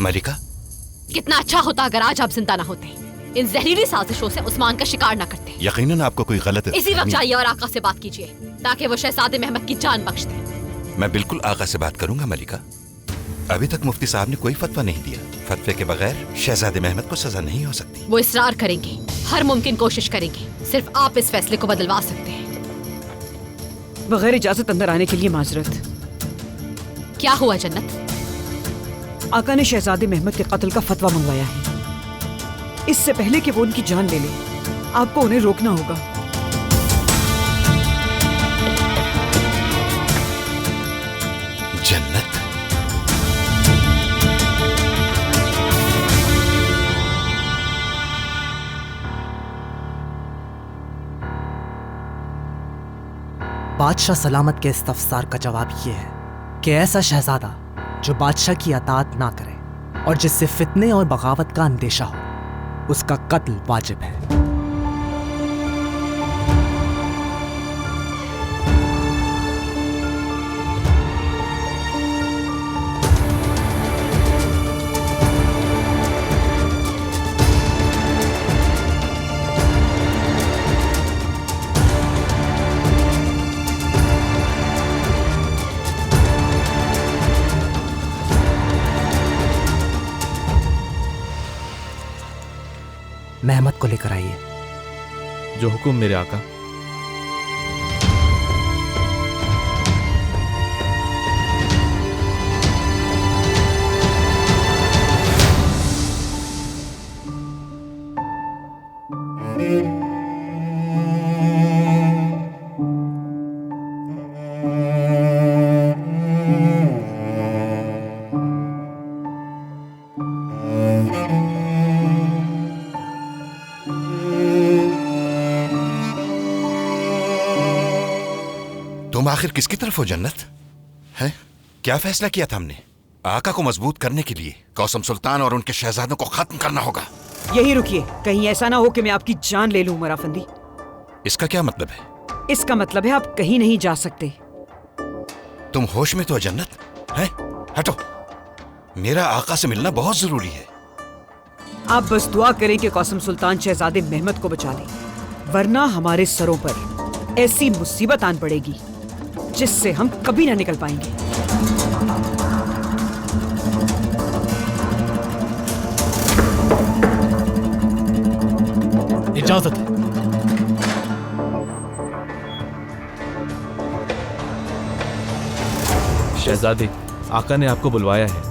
मलिका, कितना अच्छा होता अगर आज आप जिंदा ना होते, इन जहरीली साजिशों से उस्मान का शिकार ना करते। यकीनन आपको कोई गलत इसी वक्त जाइए और आका से बात कीजिए ताकि वो शहजादे महमद की जान बख्श दे। मैं बिल्कुल आका से बात करूंगा मलिका। अभी तक मुफ्ती साहब ने कोई फतवा नहीं दिया। फतवे के बगैर शहजादे महमद को सजा नहीं हो सकती। वो इसरार करेंगे, हर मुमकिन कोशिश करेंगे। सिर्फ आप इस फैसले को बदलवा सकते हैं। बगैर इजाजत अंदर आने के लिए माजरत। क्या हुआ जन्नत? आका ने शहजादे महमद के कत्ल का फतवा मंगवाया है। इससे पहले कि वो उनकी जान ले ले, आपको उन्हें रोकना होगा। जन्नत, बादशाह सलामत के इस्तफसार का जवाब यह है कि ऐसा शहजादा जो बादशाह की अताअत ना करे और जिससे फितने और बगावत का अंदेशा हो, उसका कत्ल वाजिब है। महमद को लेकर आइए। जो हुक्म मेरे आका। तुम आखिर किसकी तरफ हो जन्नत? है क्या फैसला किया था हमने? आका को मजबूत करने के लिए कौसम सुल्तान और उनके शहजादों को खत्म करना होगा। यही रुकिए, कहीं ऐसा ना हो कि मैं आपकी जान ले लूं। उमर अफंदी, इसका क्या मतलब है? इसका मतलब है आप कहीं नहीं जा सकते। तुम होश में तो हो जन्नत? है हटो, मेरा आका से मिलना बहुत जरूरी है। आप बस दुआ करें कि कौसम सुल्तान शहजादे महमद को बचा ले, वरना हमारे सरों पर ऐसी मुसीबत आन पड़ेगी जिससे हम कभी ना निकल पाएंगे। इजाजत है। शहजादी, आका ने आपको बुलवाया है।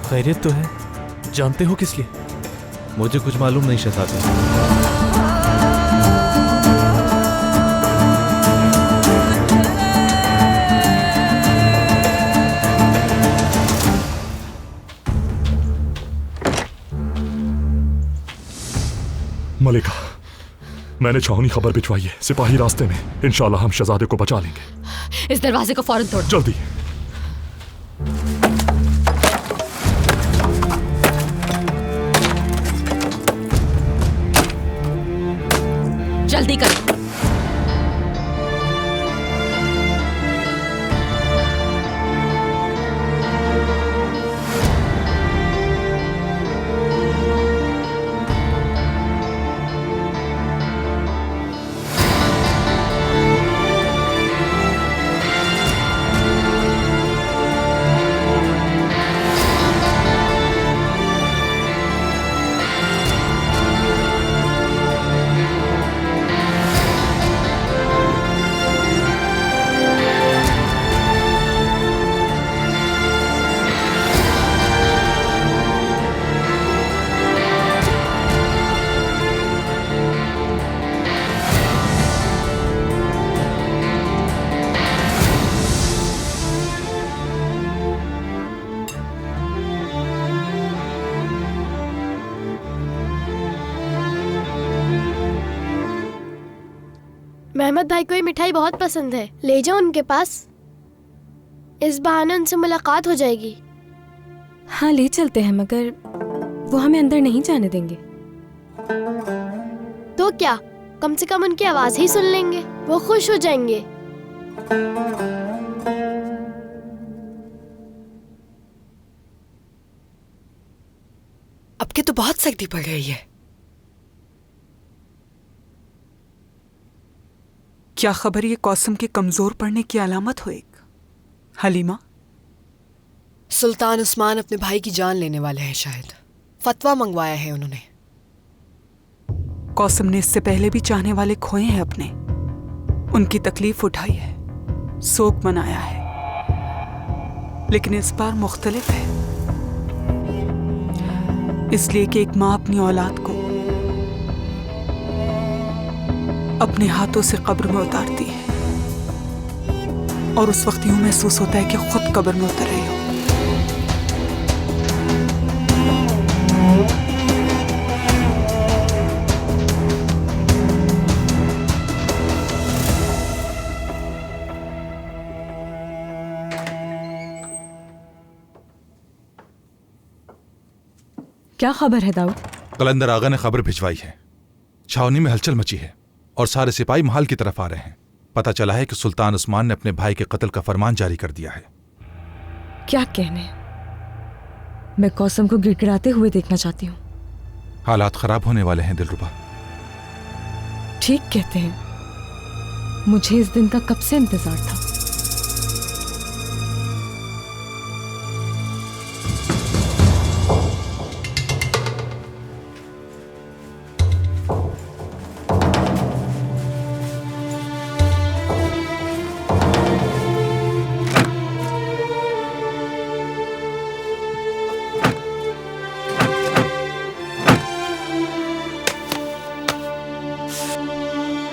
खैरियत तो है? जानते हो किस लिए? मुझे कुछ मालूम नहीं शहजादी। मलिका, मैंने छावनी खबर भिजवाई है। सिपाही रास्ते में, इंशाल्लाह हम शहजादे को बचा लेंगे। इस दरवाजे को फौरन तोड़। जल्दी। जल्दी कर। महमद भाई को ये मिठाई बहुत पसंद है, ले जाओ उनके पास। इस बहाने उनसे मुलाकात हो जाएगी। हाँ ले चलते हैं, मगर वो हमें अंदर नहीं जाने देंगे। तो क्या, कम से कम उनकी आवाज ही सुन लेंगे, वो खुश हो जाएंगे। आपके तो बहुत सर्दी पड़ रही है। क्या खबर ये कौसम के कमजोर पड़ने की अलामत हो एक? हलीमा, सुल्तान उस्मान अपने भाई की जान लेने वाले हैं, शायद फतवा मंगवाया है उन्होंने। कौसम ने इससे पहले भी चाहने वाले खोए हैं अपने, उनकी तकलीफ उठाई है, शोक मनाया है, लेकिन इस बार मुख्तलिफ है। इसलिए कि एक माँ अपनी औलाद को अपने हाथों से कब्र में उतारती है और उस वक्त यूं महसूस होता है कि खुद कब्र में उतर रही हो। क्या खबर है दाऊद? कलंदर आगा ने खबर भिजवाई है। छावनी में हलचल मची है और सारे सिपाही महल की तरफ आ रहे हैं। पता चला है कि सुल्तान उस्मान ने अपने भाई के कत्ल का फरमान जारी कर दिया है। क्या कहने, मैं कौसम को गिड़गिड़ाते हुए देखना चाहती हूँ। हालात खराब होने वाले हैं दिलरुबा। ठीक कहते हैं, मुझे इस दिन का कब से इंतजार था।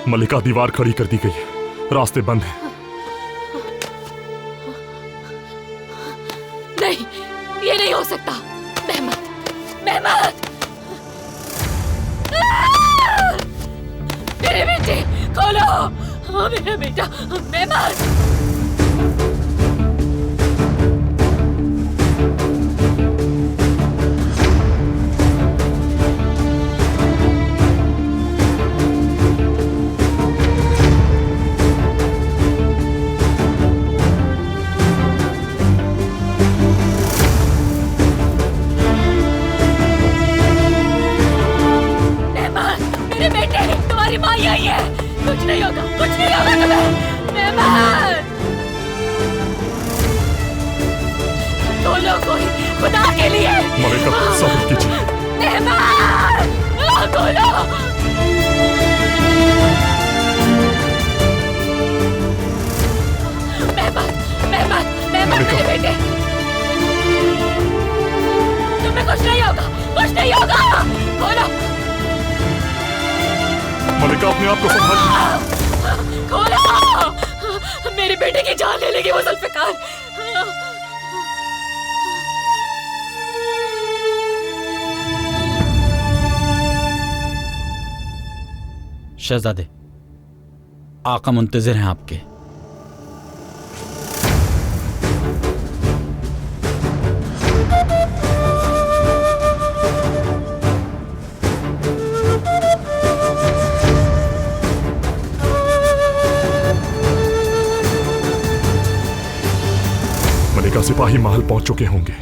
मलिका, दीवार खड़ी कर दी गई है, रास्ते बंद हैं। नहीं, ये नहीं हो सकता। मेहमत, मेहमत! मेरे बेटे, खोलो! हाँ, मेरा बेटा, मेहमत! तुम्हारी माँ यही है, कुछ नहीं होगा, कुछ नहीं होगा तुम्हें। मेहमान, खोलो कोई, खुदा के लिए। मलिका, सब्र कीजिए। मेहमान, खोलो। मेहमान, मेहमान, मेहमान, मेरे बेटे, तुम्हें कुछ नहीं होगा, कुछ नहीं होगा। खोलो। मलिका, अपने आप को संभालिए। खोलो! मेरे बेटे की जान ले लेगी वो जुल्फिकार। शहजादे, आका मुंतजिर हैं आपके। सिपाही महल पहुंच चुके होंगे।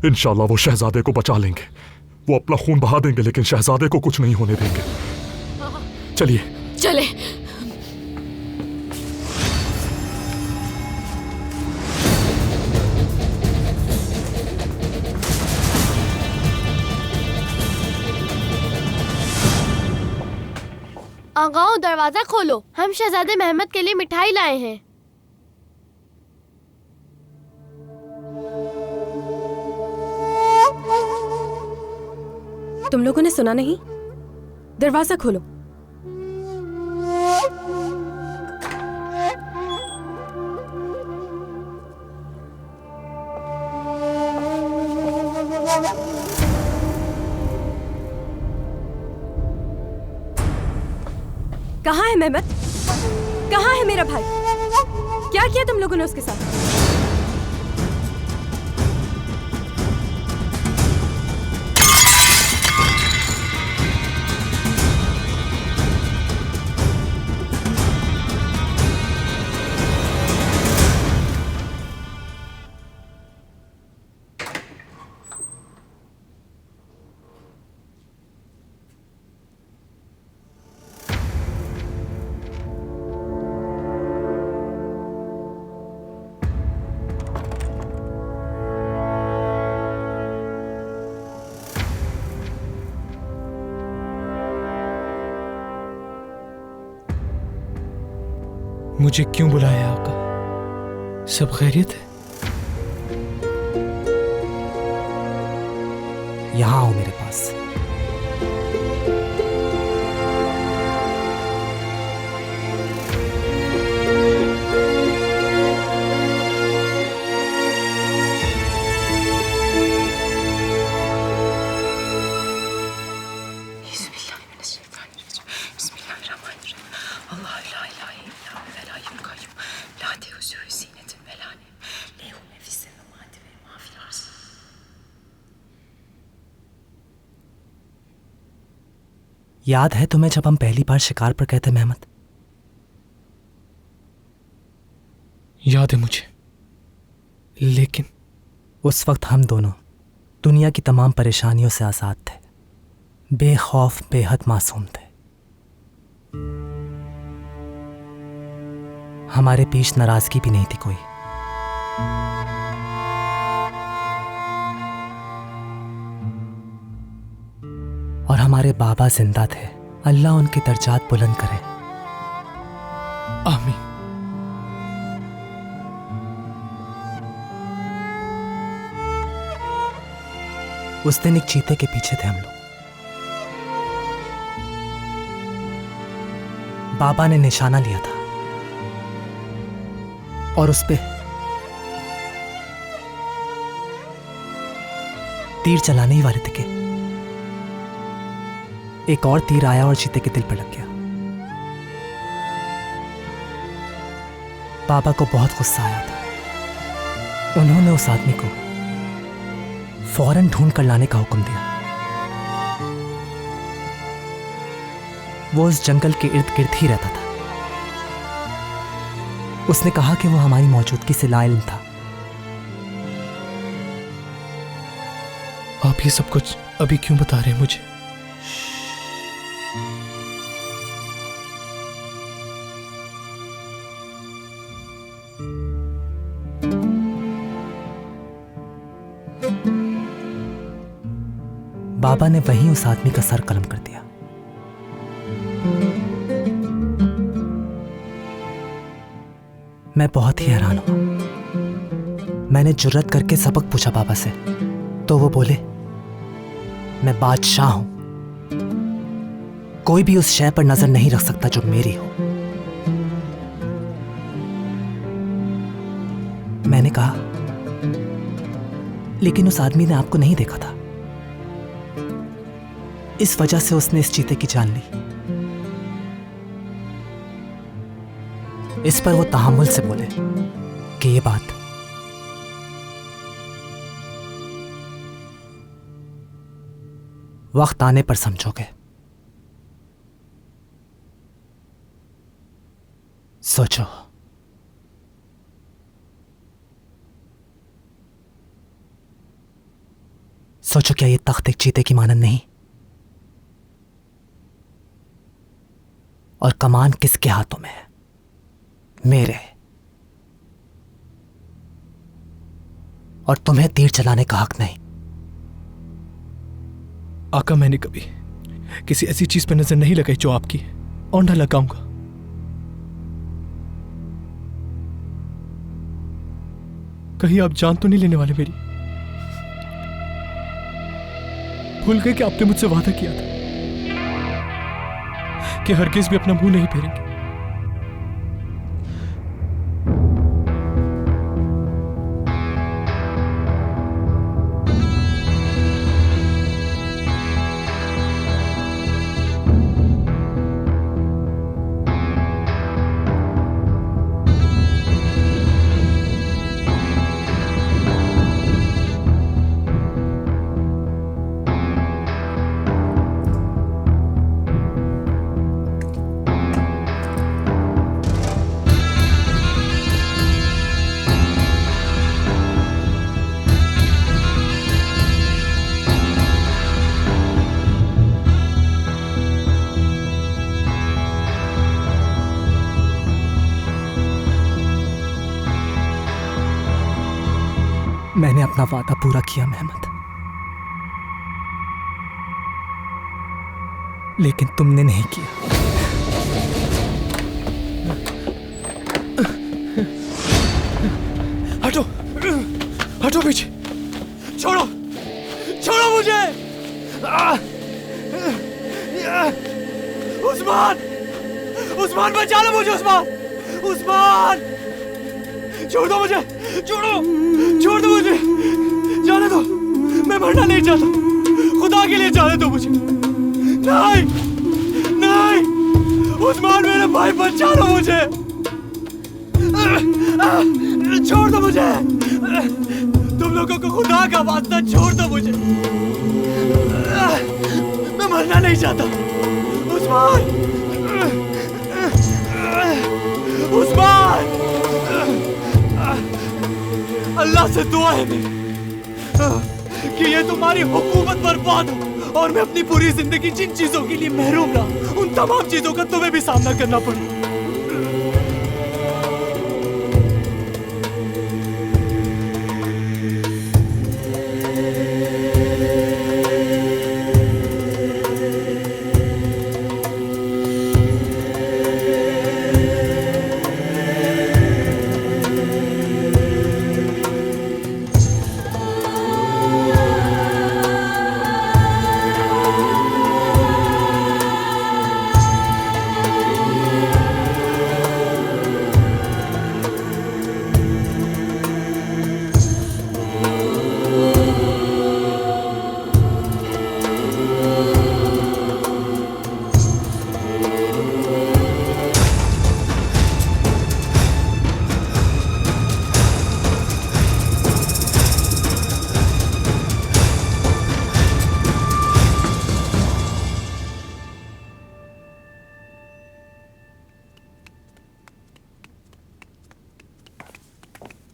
इंशाल्लाह वो शहजादे को बचा लेंगे। वो अपना खून बहा देंगे लेकिन शहजादे को कुछ नहीं होने देंगे। चलिए चले। आगाओ, दरवाजा खोलो, हम शहजादे मेहमद के लिए मिठाई लाए हैं। तुम लोगों ने सुना नहीं? दरवाजा खोलो। कहाँ है मेहमद? कहाँ है मेरा भाई? क्या किया तुम लोगों ने उसके साथ? मुझे क्यों बुलाया आका? सब खैरियत है? यहां आओ मेरे पास। याद है तुम्हें जब हम पहली बार शिकार पर गए थे मेहमत? याद है मुझे, लेकिन उस वक्त हम दोनों दुनिया की तमाम परेशानियों से आजाद थे, बेखौफ बेहद मासूम थे। हमारे बीच नाराजगी भी नहीं थी कोई। और हमारे बाबा जिंदा थे, अल्लाह उनके दर्जात बुलंद करे। आमीन। उस दिन एक चीते के पीछे थे हम लोग। बाबा ने निशाना लिया था और उस पे तीर चलाने ही वाले थे कि एक और तीर आया और चीते के दिल पर लग गया। बाबा को बहुत गुस्सा आया था। उन्होंने उस आदमी को फौरन ढूंढ कर लाने का हुक्म दिया। वो उस जंगल के इर्द गिर्द ही रहता था। उसने कहा कि वो हमारी मौजूदगी से लाइल्म था। आप ये सब कुछ अभी क्यों बता रहे हैं मुझे? बाबा ने वहीं उस आदमी का सर कलम कर दिया। मैं बहुत ही हैरान हुआ। मैंने जुर्रत करके सबक पूछा बाबा से, तो वो बोले, मैं बादशाह हूं, कोई भी उस शय पर नजर नहीं रख सकता जो मेरी हो। मैंने कहा, लेकिन उस आदमी ने आपको नहीं देखा था, इस वजह से उसने इस चीते की जान ली। इस पर वो तहम्मुल से बोले कि ये बात वक्त आने पर समझोगे। सोचो। सोचो, क्या ये तख्त एक चीते की मानंद नहीं? और कमान किसके हाथों में है? मेरे। और तुम्हें तीर चलाने का हक नहीं। आका, मैंने कभी किसी ऐसी चीज पर नजर नहीं लगाई जो आपकी है, और न लगाऊंगा। कहीं आप जान तो नहीं लेने वाले मेरी? भूल गए कि आपने मुझसे वादा किया था कि हरगिज भी अपना मुंह नहीं फेरेंगे। मैंने अपना वादा पूरा किया मेहमत, लेकिन तुमने नहीं किया। हटो पीछे, छोड़ो, छोड़ो मुझे। उस्मान, उस्मान बचा लो मुझे, उस्मान, उस्मान, छोड़ दो मुझे, छोड़ो, छोड़ दो मुझे, जाने दो, मैं मरना नहीं चाहता, खुदा के लिए जाने दो मुझे। नहीं, नहीं, उस्मान मेरे भाई बचा लो मुझे, छोड़ दो मुझे, तुम लोगों को खुदा का वास्ता छोड़ दो मुझे, मैं मरना नहीं चाहता। उस्मान, उस्मान, अल्लाह से दुआ है मेरी कि ये तुम्हारी हुकूमत बर्बाद हो और मैं अपनी पूरी जिंदगी जिन चीजों के लिए महरूम रहा उन तमाम चीजों का तुम्हें भी सामना करना पड़े।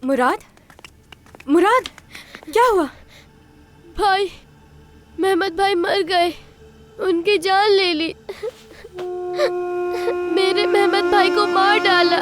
मुराद, मुराद, क्या हुआ? भाई, मेहमद भाई मर गए, उनकी जान ले ली, मेरे मेहमद भाई को मार डाला।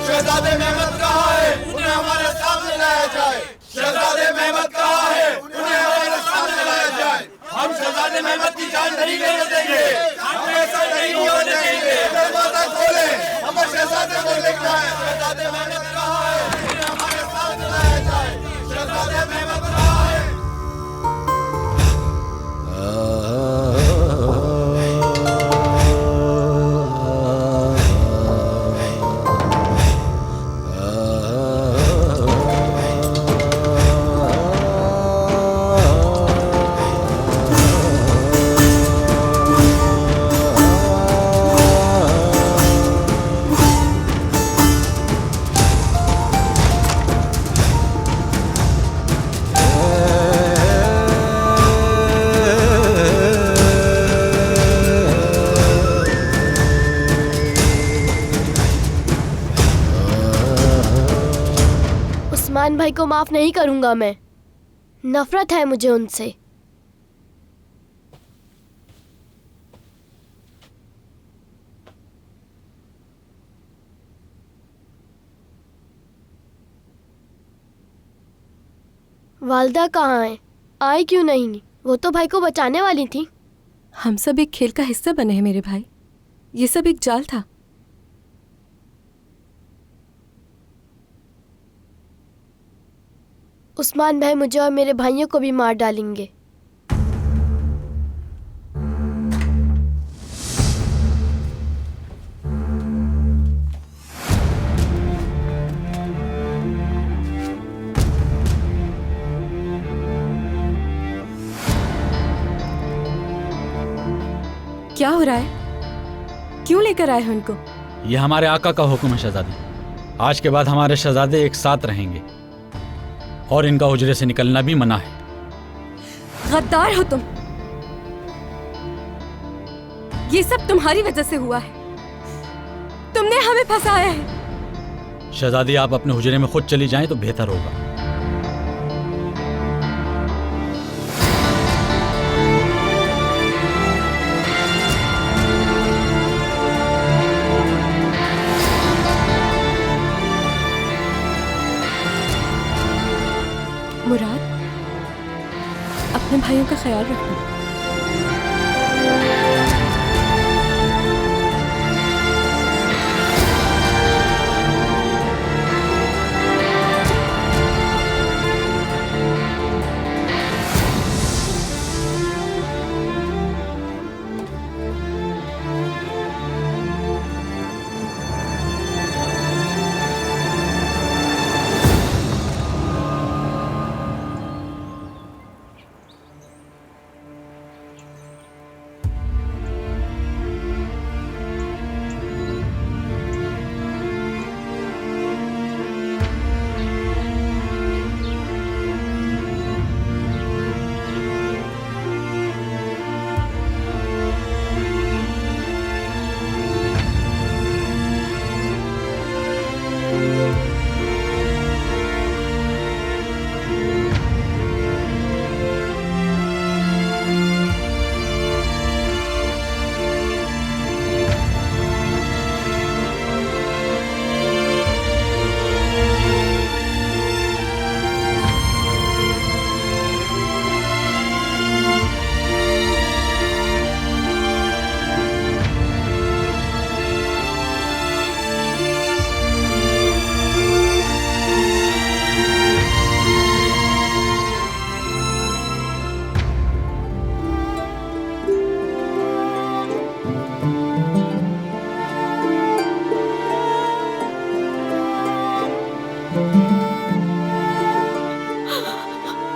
शहजादे मेहमद कहाँ है? उन्हें हमारे सामने लाया जाए। शहजादे मेहमद कहाँ है? उन्हें हमारे सामने लाया जाए। हम शहजादे मेहमद की जान नहीं लेने देंगे, हम ऐसा नहीं होने देंगे। दरवाजा खोले, हमें शहजादे को देखना है। शहजादे मेहमद कहाँ है? उन्हें हमारे सामने लाया जाए। शहजादे मेहमद कहाँ है? भाई को माफ नहीं करूंगा मैं। नफरत है मुझे उनसे। वालदा कहाँ है? आई क्यों नहीं? वो तो भाई को बचाने वाली थी। हम सब एक खेल का हिस्सा बने हैं मेरे भाई। ये सब एक जाल था। उस्मान भाई मुझे और मेरे भाइयों को भी मार डालेंगे। क्या हो रहा है? क्यों लेकर आए हैं उनको? यह हमारे आका का हुक्म है शहजादी। आज के बाद हमारे शहजादे एक साथ रहेंगे और इनका हुजरे से निकलना भी मना है। गद्दार हो तुम। ये सब तुम्हारी वजह से हुआ है। तुमने हमें फंसाया है। शहजादी आप अपने हुजरे में खुद चली जाएं तो बेहतर होगा। मुराद, अपने भाइयों का ख्याल रखना।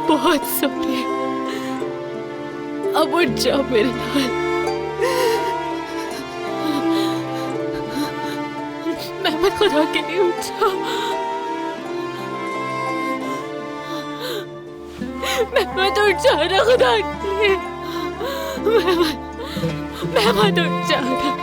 बहुत सॉरी। अब उठ जाओ मेरे लाल। मैं खुदा के लिए उठ जाओ। मैं तो उठ जाओ ना खुदा के लिए। मैं तो उठ जाओ ना।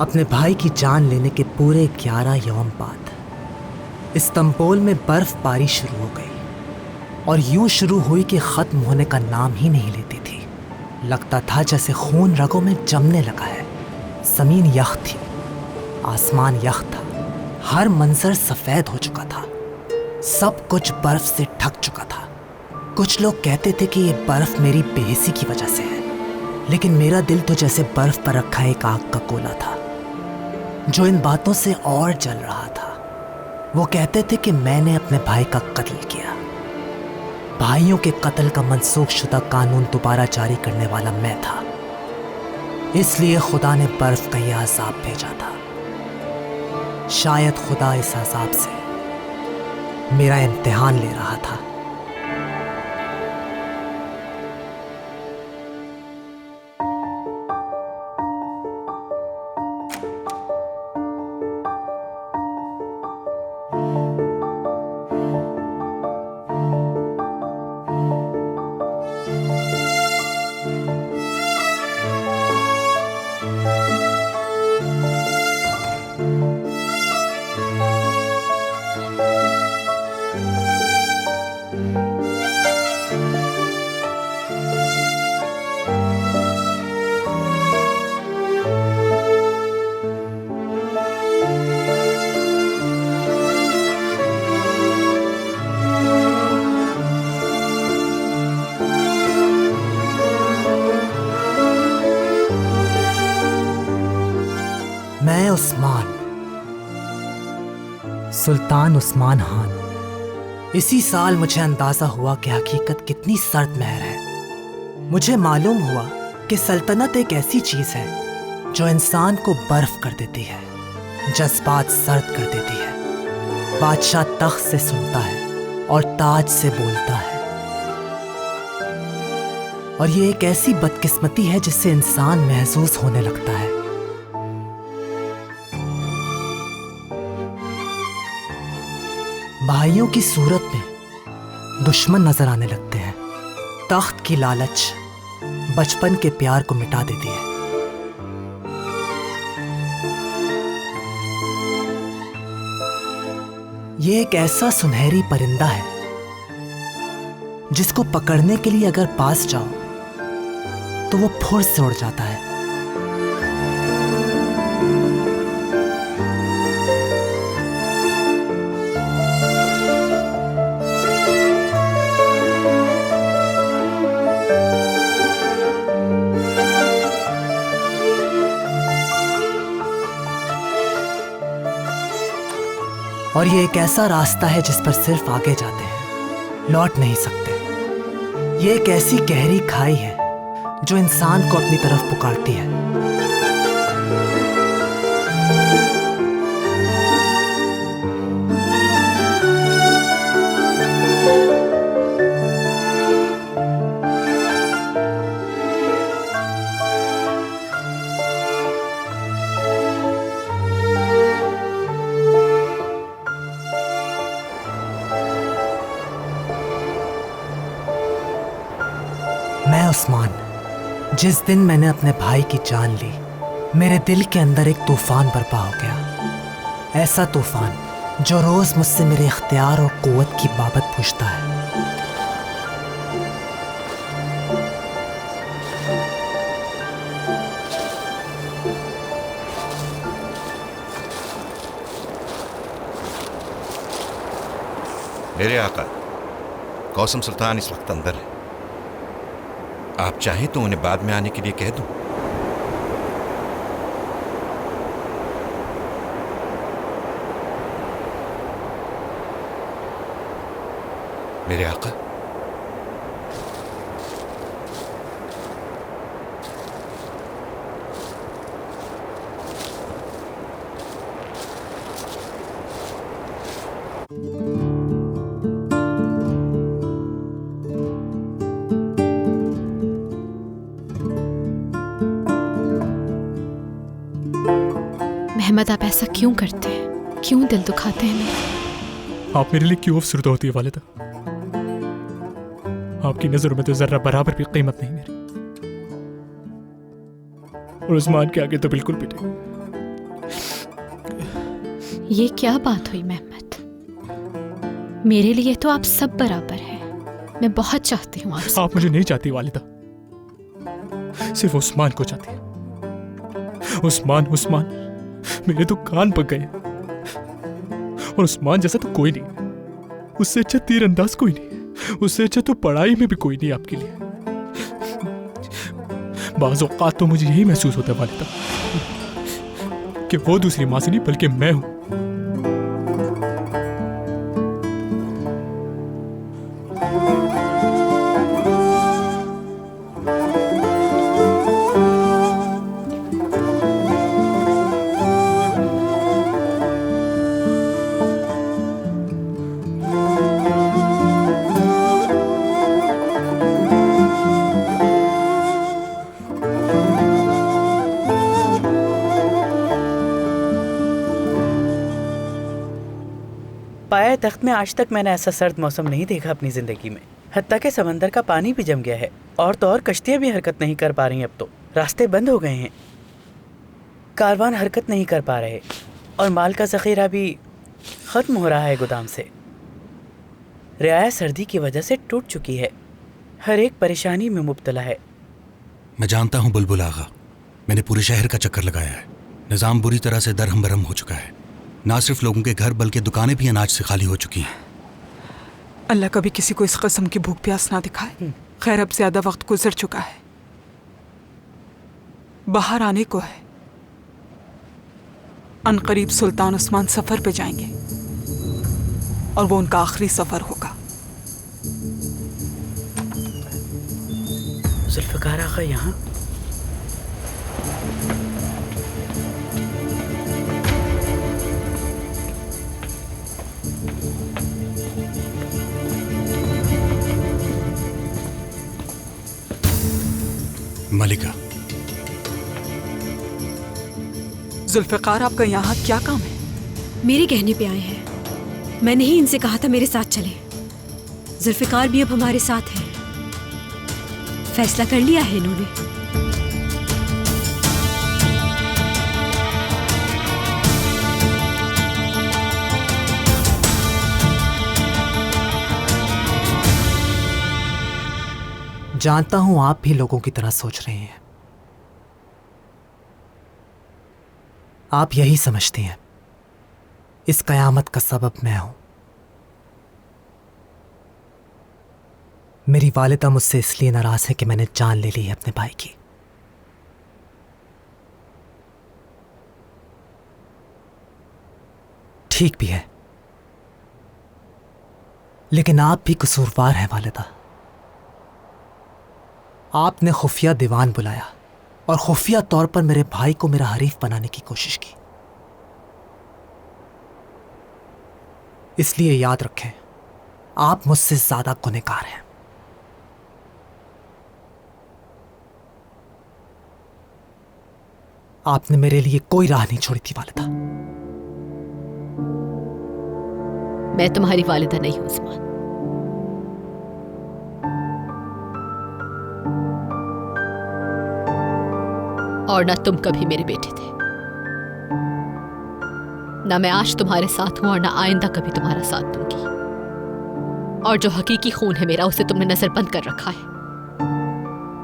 अपने भाई की जान लेने के पूरे 11 यौम बाद इस्तांबुल में बर्फबारी शुरू हो गई और यूं शुरू हुई कि खत्म होने का नाम ही नहीं लेती थी। लगता था जैसे खून रगों में जमने लगा है। जमीन यख थी, आसमान यख था, हर मंजर सफेद हो चुका था, सब कुछ बर्फ से ढक चुका था। कुछ लोग कहते थे कि ये बर्फ मेरी बेहिसी की वजह से है, लेकिन मेरा दिल तो जैसे बर्फ पर रखा एक आग का गोला था जो इन बातों से और जल रहा था। वो कहते थे कि मैंने अपने भाई का कत्ल किया। भाइयों के कत्ल का मनसूख शुदा कानून दोबारा जारी करने वाला मैं था, इसलिए खुदा ने बर्फ का यह अजाब भेजा था। शायद खुदा इस अजाब से मेरा इम्तिहान ले रहा था। मैं उस्मान, सुल्तान उस्मान खान। इसी साल मुझे अंदाजा हुआ कि हकीकत कितनी सर्द महर है। मुझे मालूम हुआ कि सल्तनत एक ऐसी चीज है जो इंसान को बर्फ कर देती है, जज्बात सर्द कर देती है। बादशाह तख्त से सुनता है और ताज से बोलता है, और ये एक ऐसी बदकिस्मती है जिससे इंसान महसूस होने लगता है। भाइयों की सूरत में दुश्मन नजर आने लगते हैं। तख्त की लालच बचपन के प्यार को मिटा देती है। ये एक ऐसा सुनहरी परिंदा है जिसको पकड़ने के लिए अगर पास जाओ तो वो फुर से उड़ जाता है। और ये एक ऐसा रास्ता है जिस पर सिर्फ आगे जाते हैं, लौट नहीं सकते। ये एक ऐसी गहरी खाई है जो इंसान को अपनी तरफ पुकारती है। मैं उस्मान, जिस दिन मैंने अपने भाई की जान ली, मेरे दिल के अंदर एक तूफान बर्पा हो गया। ऐसा तूफान जो रोज मुझसे मेरे इख्तियार और कुव्वत की बाबत पूछता है। मेरे आका कौसम सुल्तान इस वक्त अंदर है। आप चाहें तो उन्हें बाद में आने के लिए कह दूं। मेरे आका, मेहमद, आप ऐसा क्यों करते हैं? क्यों दिल दुखाते हैं मेरा? आप मेरे लिए क्यों अफसरदा होती है वालिदा? आपकी नजरों में तो जर्रा बराबर भी कीमत नहीं मेरी, और उस्मान के आगे तो बिल्कुल भी नहीं। ये क्या बात हुई मेहमत? मेरे लिए तो आप सब बराबर हैं। मैं बहुत चाहती हूँ आपसे। आप मुझे नहीं चाहती वालिदा, सिर्फ उस्मान को चाहती है। उस्मान उस्मान मेरे तो कान पक गए। और उस्मान जैसा तो कोई नहीं, उससे अच्छा तीरंदाज कोई नहीं, उससे अच्छा तो पढ़ाई में भी कोई नहीं आपके लिए। बाज़ औक़ात तो मुझे यही महसूस होता है वालिदा कि वो दूसरी माँ से नहीं बल्कि मैं हूं। पाया तख्त में आज तक मैंने ऐसा सर्द मौसम नहीं देखा अपनी ज़िंदगी में। हत्ता के समंदर का पानी भी जम गया है और तो और कश्तियाँ भी हरकत नहीं कर पा रही हैं। अब तो रास्ते बंद हो गए हैं, कारवान हरकत नहीं कर पा रहे और माल का ज़ख़ीरा भी ख़त्म हो रहा है गोदाम से। रियाया सर्दी की वजह से टूट चुकी है, हर एक परेशानी में मुब्तला है। मैं जानता हूँ बुलबुल आगा, मैंने पूरे शहर का चक्कर लगाया है। निज़ाम बुरी तरह से दरहम बरहम हो चुका है। ना सिर्फ लोगों के घर बल्कि दुकानें भी अनाज से खाली हो चुकी हैं। अल्लाह कभी किसी को इस किस्म की भूख प्यास ना दिखाए। खैर अब ज्यादा वक्त गुजर चुका है, बाहर आने को है। अनकरीब सुल्तान उस्मान सफर पे जाएंगे और वो उनका आखिरी सफर होगा। जुल्फ़िकार आगा यहाँ? मलिका, जुल्फ़िकार आपका यहाँ क्या काम है? मेरे कहने पे आए हैं। मैंने ही इनसे कहा था मेरे साथ चले। जुल्फ़िकार भी अब हमारे साथ है। फैसला कर लिया है इन्होंने। जानता हूं आप भी लोगों की तरह सोच रहे हैं। आप यही समझते हैं इस कयामत का सबब मैं हूं। मेरी वालिदा मुझसे इसलिए नाराज है कि मैंने जान ले ली है अपने भाई की। ठीक भी है, लेकिन आप भी कसूरवार हैं वालिदा। आपने खुफिया दीवान बुलाया और खुफिया तौर पर मेरे भाई को मेरा हरीफ बनाने की कोशिश की। इसलिए याद रखें, आप मुझसे ज्यादा गुनहगार हैं। आपने मेरे लिए कोई राह नहीं छोड़ी थी वालिदा। मैं तुम्हारी वालिदा नहीं हूं उस्मान। और ना तुम कभी मेरे बेटे थे। ना मैं आज तुम्हारे साथ हूं और ना आइंदा कभी तुम्हारा साथ दूंगी। और जो हकीकी खून है मेरा, उसे तुमने नजरबंद कर रखा है।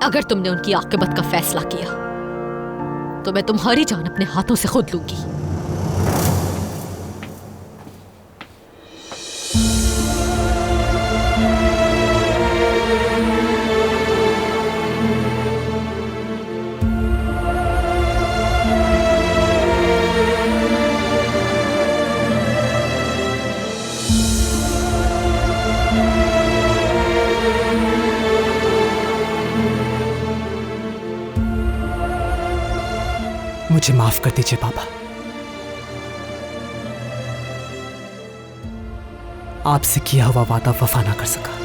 अगर तुमने उनकी आकिबत का फैसला किया तो मैं तुम्हारी जान अपने हाथों से खुद लूंगी। मुझे माफ कर दीजिए बाबा। आपसे किया हुआ वादा वफा ना कर सका।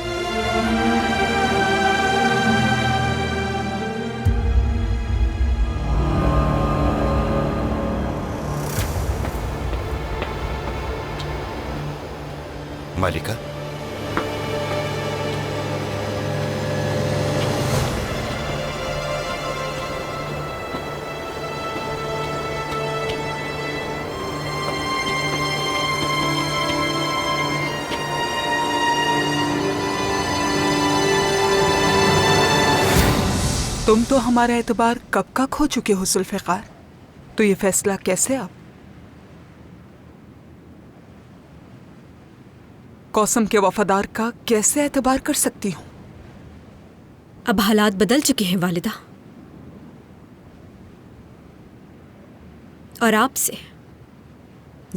मालिका, तुम तो हमारा एतबार कब का खो चुके हो जुल्फ़िकार, तो ये फैसला कैसे आप? कौसम के वफादार का कैसे एतबार कर सकती हूँ? अब हालात बदल चुके हैं वालिदा, और आपसे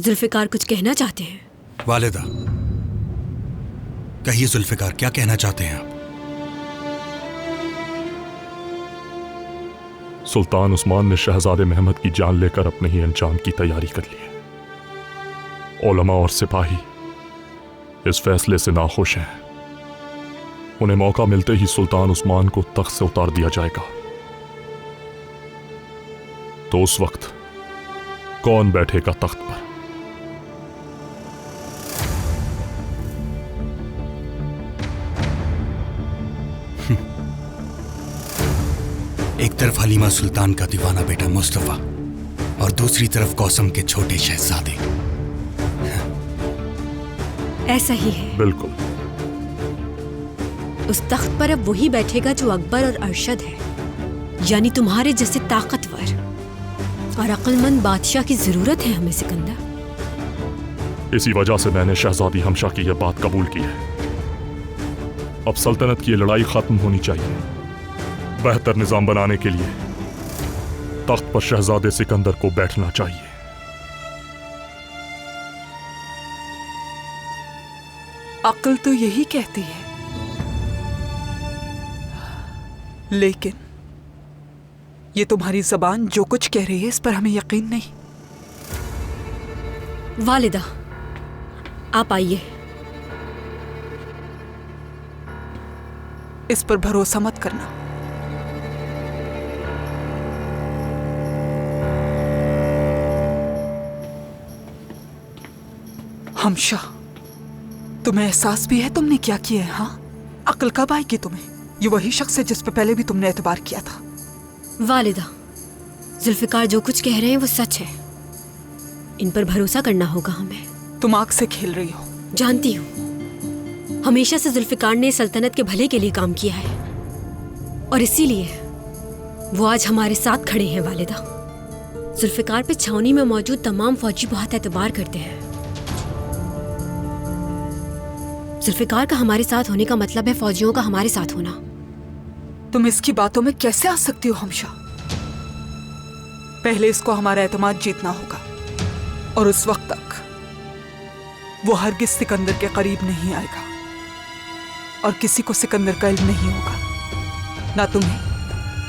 जुल्फ़िकार कुछ कहना चाहते हैं। वालिदा, कहिए जुल्फ़िकार, क्या कहना चाहते हैं आप? सुल्तान उस्मान ने शहजादे महमद की जान लेकर अपने ही अंजाम की तैयारी कर ली है। उलमा और सिपाही इस फैसले से नाखुश हैं। उन्हें मौका मिलते ही सुल्तान उस्मान को तख्त से उतार दिया जाएगा। तो उस वक्त कौन बैठेगा तख्त पर? एक तरफ हलीमा सुल्तान का दीवाना बेटा मुस्तफा और दूसरी तरफ कौसम के छोटे शहजादे। ऐसा ही है। बिल्कुल। उस तख्त पर अब वही बैठेगा जो अकबर और अरशद है, यानी तुम्हारे जैसे ताकतवर और अक्लमंद बादशाह की जरूरत है हमें सिकंदर। इसी वजह से मैंने शहजादी हमशा की यह बात कबूल की है। अब सल्तनत की लड़ाई खत्म होनी चाहिए। बेहतर निजाम बनाने के लिए तख्त पर शहजादे सिकंदर को बैठना चाहिए। अक्ल तो यही कहती है, लेकिन ये तुम्हारी जबान जो कुछ कह रही है इस पर हमें यकीन नहीं। वालिदा, आप आइए। इस पर भरोसा मत करना। हमशा, तुम्हें एहसास भी है तुमने क्या किया है? हाँ, अक्ल कब आएगी तुम्हें? ये वही शख्स है जिस पे पहले भी तुमने एतबार किया था। वालिदा, जुल्फ़िकार जो कुछ कह रहे हैं वो सच है। इन पर भरोसा करना होगा हमें। तुम आग से खेल रही हो। जानती हूँ, हमेशा से जुल्फ़िकार ने सल्तनत के भले के लिए काम किया है, और इसीलिए वो आज हमारे साथ खड़े हैं। वालिदा, जुल्फ़िकार पे छावनी में मौजूद तमाम फौजी बहुत एतबार करते हैं। जुल्फ़िकार का हमारे साथ होने का मतलब है फौजियों का हमारे साथ होना। तुम इसकी बातों में कैसे आ सकती हो हमशा? पहले इसको हमारा एतमाद जीतना होगा, और उस वक्त तक वो हरगिज सिकंदर के करीब नहीं आएगा, और किसी को सिकंदर का इल्म नहीं होगा, ना तुम्हें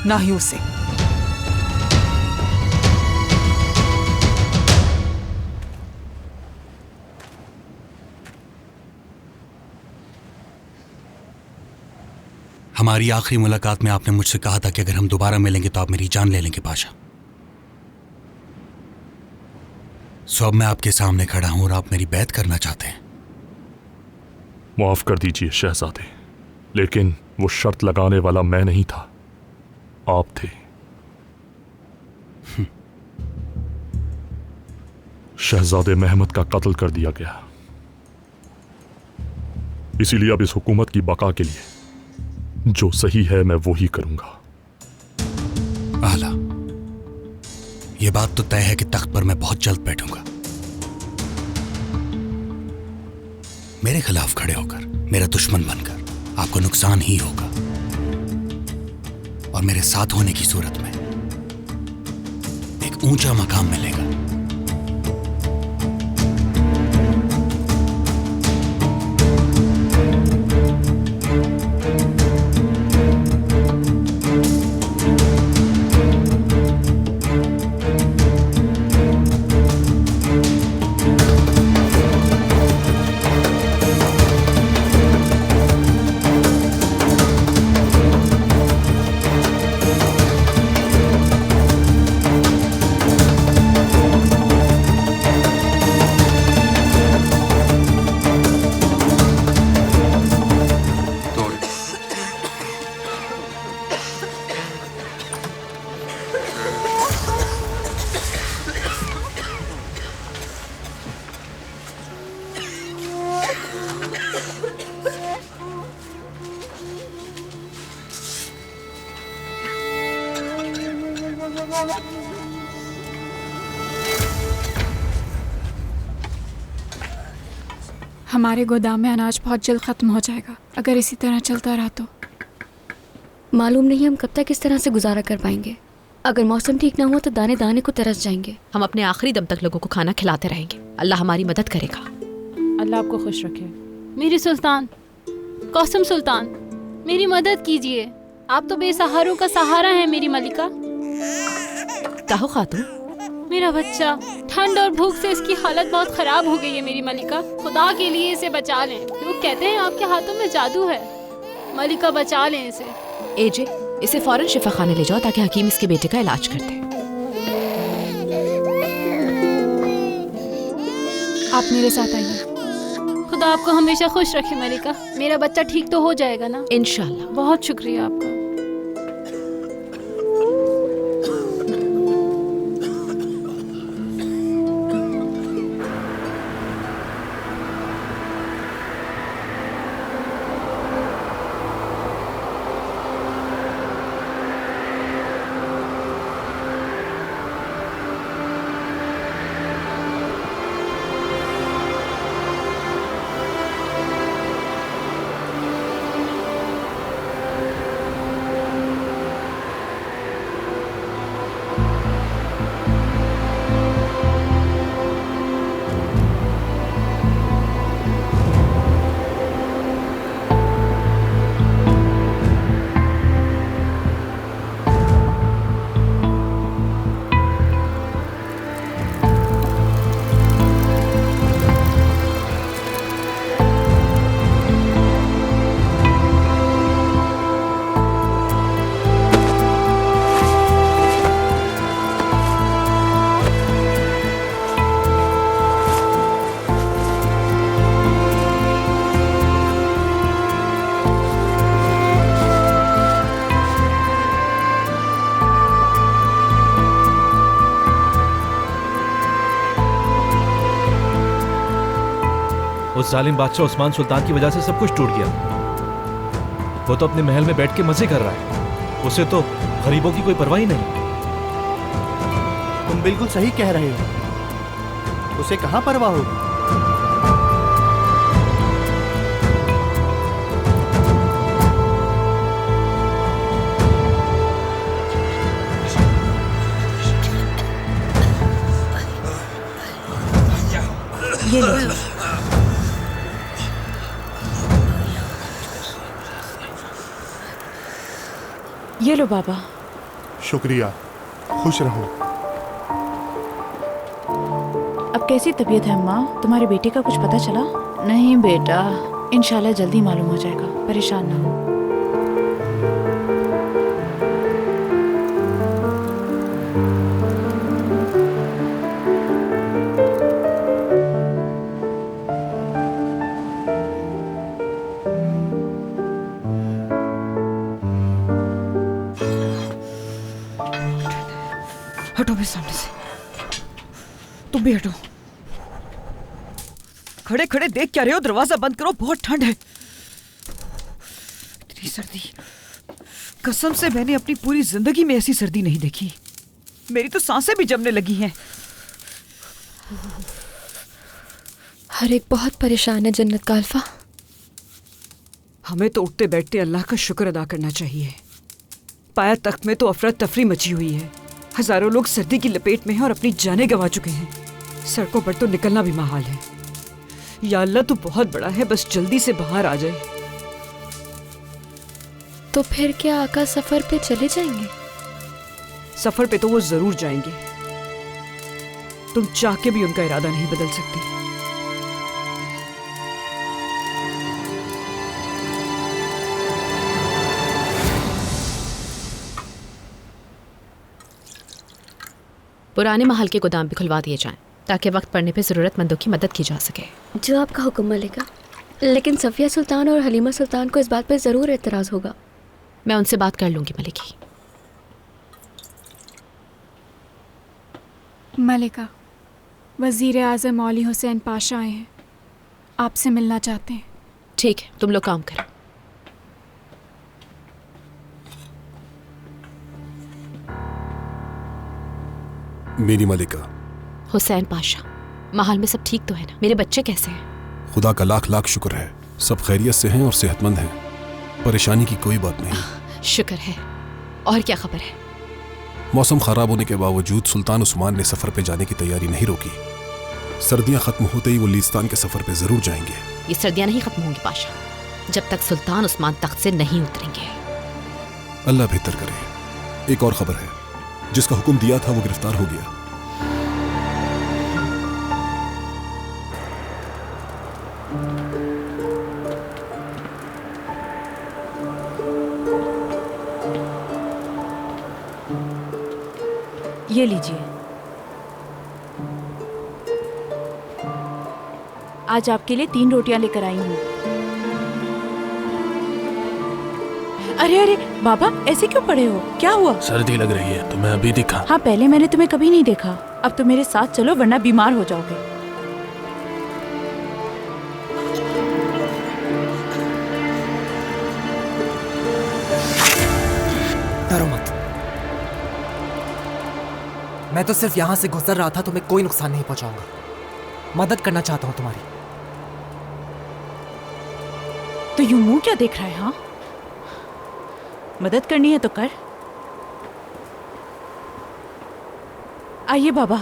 ना ही उसे। हमारी आखिरी मुलाकात में आपने मुझसे कहा था कि अगर हम दोबारा मिलेंगे तो आप मेरी जान ले लेंगे बादशाह। सो अब मैं आपके सामने खड़ा हूं और आप मेरी बैत करना चाहते हैं। माफ कर दीजिए शहजादे, लेकिन वो शर्त लगाने वाला मैं नहीं था, आप थे। शहजादे महमद का कत्ल कर दिया गया, इसीलिए अब इस हुकूमत की बका के लिए जो सही है मैं वो ही करूंगा। आला, ये बात तो तय है कि तख्त पर मैं बहुत जल्द बैठूंगा। मेरे खिलाफ खड़े होकर, मेरा दुश्मन बनकर आपको नुकसान ही होगा, और मेरे साथ होने की सूरत में एक ऊंचा मकाम मिलेगा। हमारे गोदाम में अनाज बहुत जल्द खत्म हो जाएगा अगर इसी तरह चलता रहा तो। मालूम नहीं हम कब तक इस तरह से गुजारा कर पाएंगे। अगर मौसम ठीक ना हुआ तो दाने दाने को तरस जाएंगे। हम अपने आखिरी दम तक लोगों को खाना खिलाते रहेंगे। अल्लाह हमारी मदद करेगा। अल्लाह आपको खुश रखे। मेरी सुल्तान, कौसम सुल्तान, मेरी मदद कीजिए। आप तो बेसहारों का सहारा है मेरी मलिका। कहो खातून। मेरा बच्चा, ठंड और भूख से इसकी हालत बहुत खराब हो गई है मेरी मलिका। खुदा के लिए इसे बचा लें। लोग कहते हैं आपके हाथों में जादू है। मलिका बचा लें इसे। एजे, इसे फौरन शिफा खाने ले जाओ ताकि हकीम इसके बेटे का इलाज कर दे। आप मेरे साथ आइए। खुदा आपको हमेशा खुश रखे मलिका। मेरा बच्चा ठीक तो हो जाएगा ना? इंशाल्लाह। बहुत शुक्रिया आपका। उस जालिम बादशाह उस्मान सुल्तान की वजह से सब कुछ टूट गया। वो तो अपने महल में बैठ के मजे कर रहा है। उसे तो गरीबों की कोई परवाह ही नहीं। तुम बिल्कुल सही कह रहे हो। उसे कहाँ परवाह होगी। ये लो। ये लो बाबा। शुक्रिया, खुश रहो। अब कैसी तबीयत है अम्मा? तुम्हारे बेटे का कुछ पता चला? नहीं बेटा, इंशाल्लाह जल्दी मालूम हो जाएगा, परेशान ना हो। हटो मेरे सामने से। तुम भी हटो। खड़े खड़े देख क्या रहे हो? दरवाजा बंद करो, बहुत ठंड है। इतनी सर्दी, कसम से मैंने अपनी पूरी जिंदगी में ऐसी सर्दी नहीं देखी। मेरी तो सांसें भी जमने लगी हैं। हर एक बहुत परेशान है जन्नत का अल्फा। हमें तो उठते बैठते अल्लाह का शुक्र अदा करना चाहिए। पाया तख्त में तो अफरा तफरी मची हुई है। हजारों लोग सर्दी की लपेट में हैं और अपनी जानें गंवा चुके हैं। सड़कों पर तो निकलना भी महाल है। या अल्लाह तो बहुत बड़ा है, बस जल्दी से बाहर आ जाए। तो फिर क्या आका सफर पे चले जाएंगे? सफर पे तो वो जरूर जाएंगे। तुम चाह के भी उनका इरादा नहीं बदल सकती। पुराने महल के गोदाम भी खुलवा दिए जाएं ताकि वक्त पड़ने पे ज़रूरतमंदों की मदद की जा सके। जो आपका हुक्म मलिका। लेकिन सफिया सुल्तान और हलीमा सुल्तान को इस बात पे ज़रूर एतराज़ होगा। मैं उनसे बात कर लूंगी मलिकी। मलिका, वज़ीर आज़म मौली हुसैन पाशा आए हैं, आपसे मिलना चाहते हैं। ठीक है, तुम लोग काम करो। मेरी मलिका। हुसैन पाशा, महल में सब ठीक तो है ना? मेरे बच्चे कैसे हैं? खुदा का लाख लाख शुक्र है, सब खैरियत से हैं और सेहतमंद हैं। परेशानी की कोई बात नहीं। शुक्र है। और क्या खबर है? मौसम खराब होने के बावजूद सुल्तान उस्मान ने सफर पे जाने की तैयारी नहीं रोकी। सर्दियां खत्म होते ही वो लीस्तान के सफर पे जरूर जाएंगे। ये सर्दियां नहीं खत्म होंगी पाशा, जब तक सुल्तान उस्मान तख्त से नहीं उतरेंगे। अल्लाह बेहतर करे। एक और खबर है, जिसका हुक्म दिया था वो गिरफ्तार हो गया। ये लीजिए। आज आपके लिए 3 रोटियां लेकर आई हूँ। अरे अरे बाबा, ऐसे क्यों पड़े हो? क्या हुआ? सर्दी लग रही है, तुम्हें अभी दिखा? हाँ, पहले मैंने तुम्हें कभी नहीं देखा। अब तो मेरे साथ चलो, वरना बीमार हो जाओगे। डरो मत, मैं तो सिर्फ यहां से गुजर रहा था, तुम्हें कोई नुकसान नहीं पहुंचाऊंगा। मदद करना चाहता हूं तुम्हारी। तो यूं मुंह क्या देख रहा है? हाँ, मदद करनी है तो कर। आइए बाबा,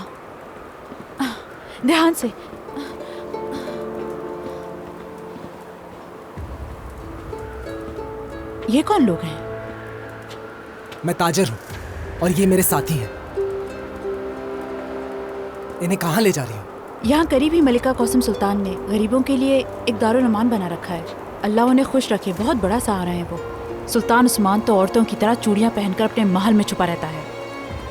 ध्यान से। ये कौन लोग हैं? मैं ताजिर हूं और ये मेरे साथी हैं। इन्हें कहाँ ले जा रही हो? यहाँ करीब ही मलिका कौसम सुल्तान ने गरीबों के लिए एक दारुल अमान बना रखा है। अल्लाह उन्हें खुश रखे, बहुत बड़ा सहारा है वो। सुल्तान उस्मान तो औरतों की तरह चूड़ियां पहनकर अपने महल में छुपा रहता है।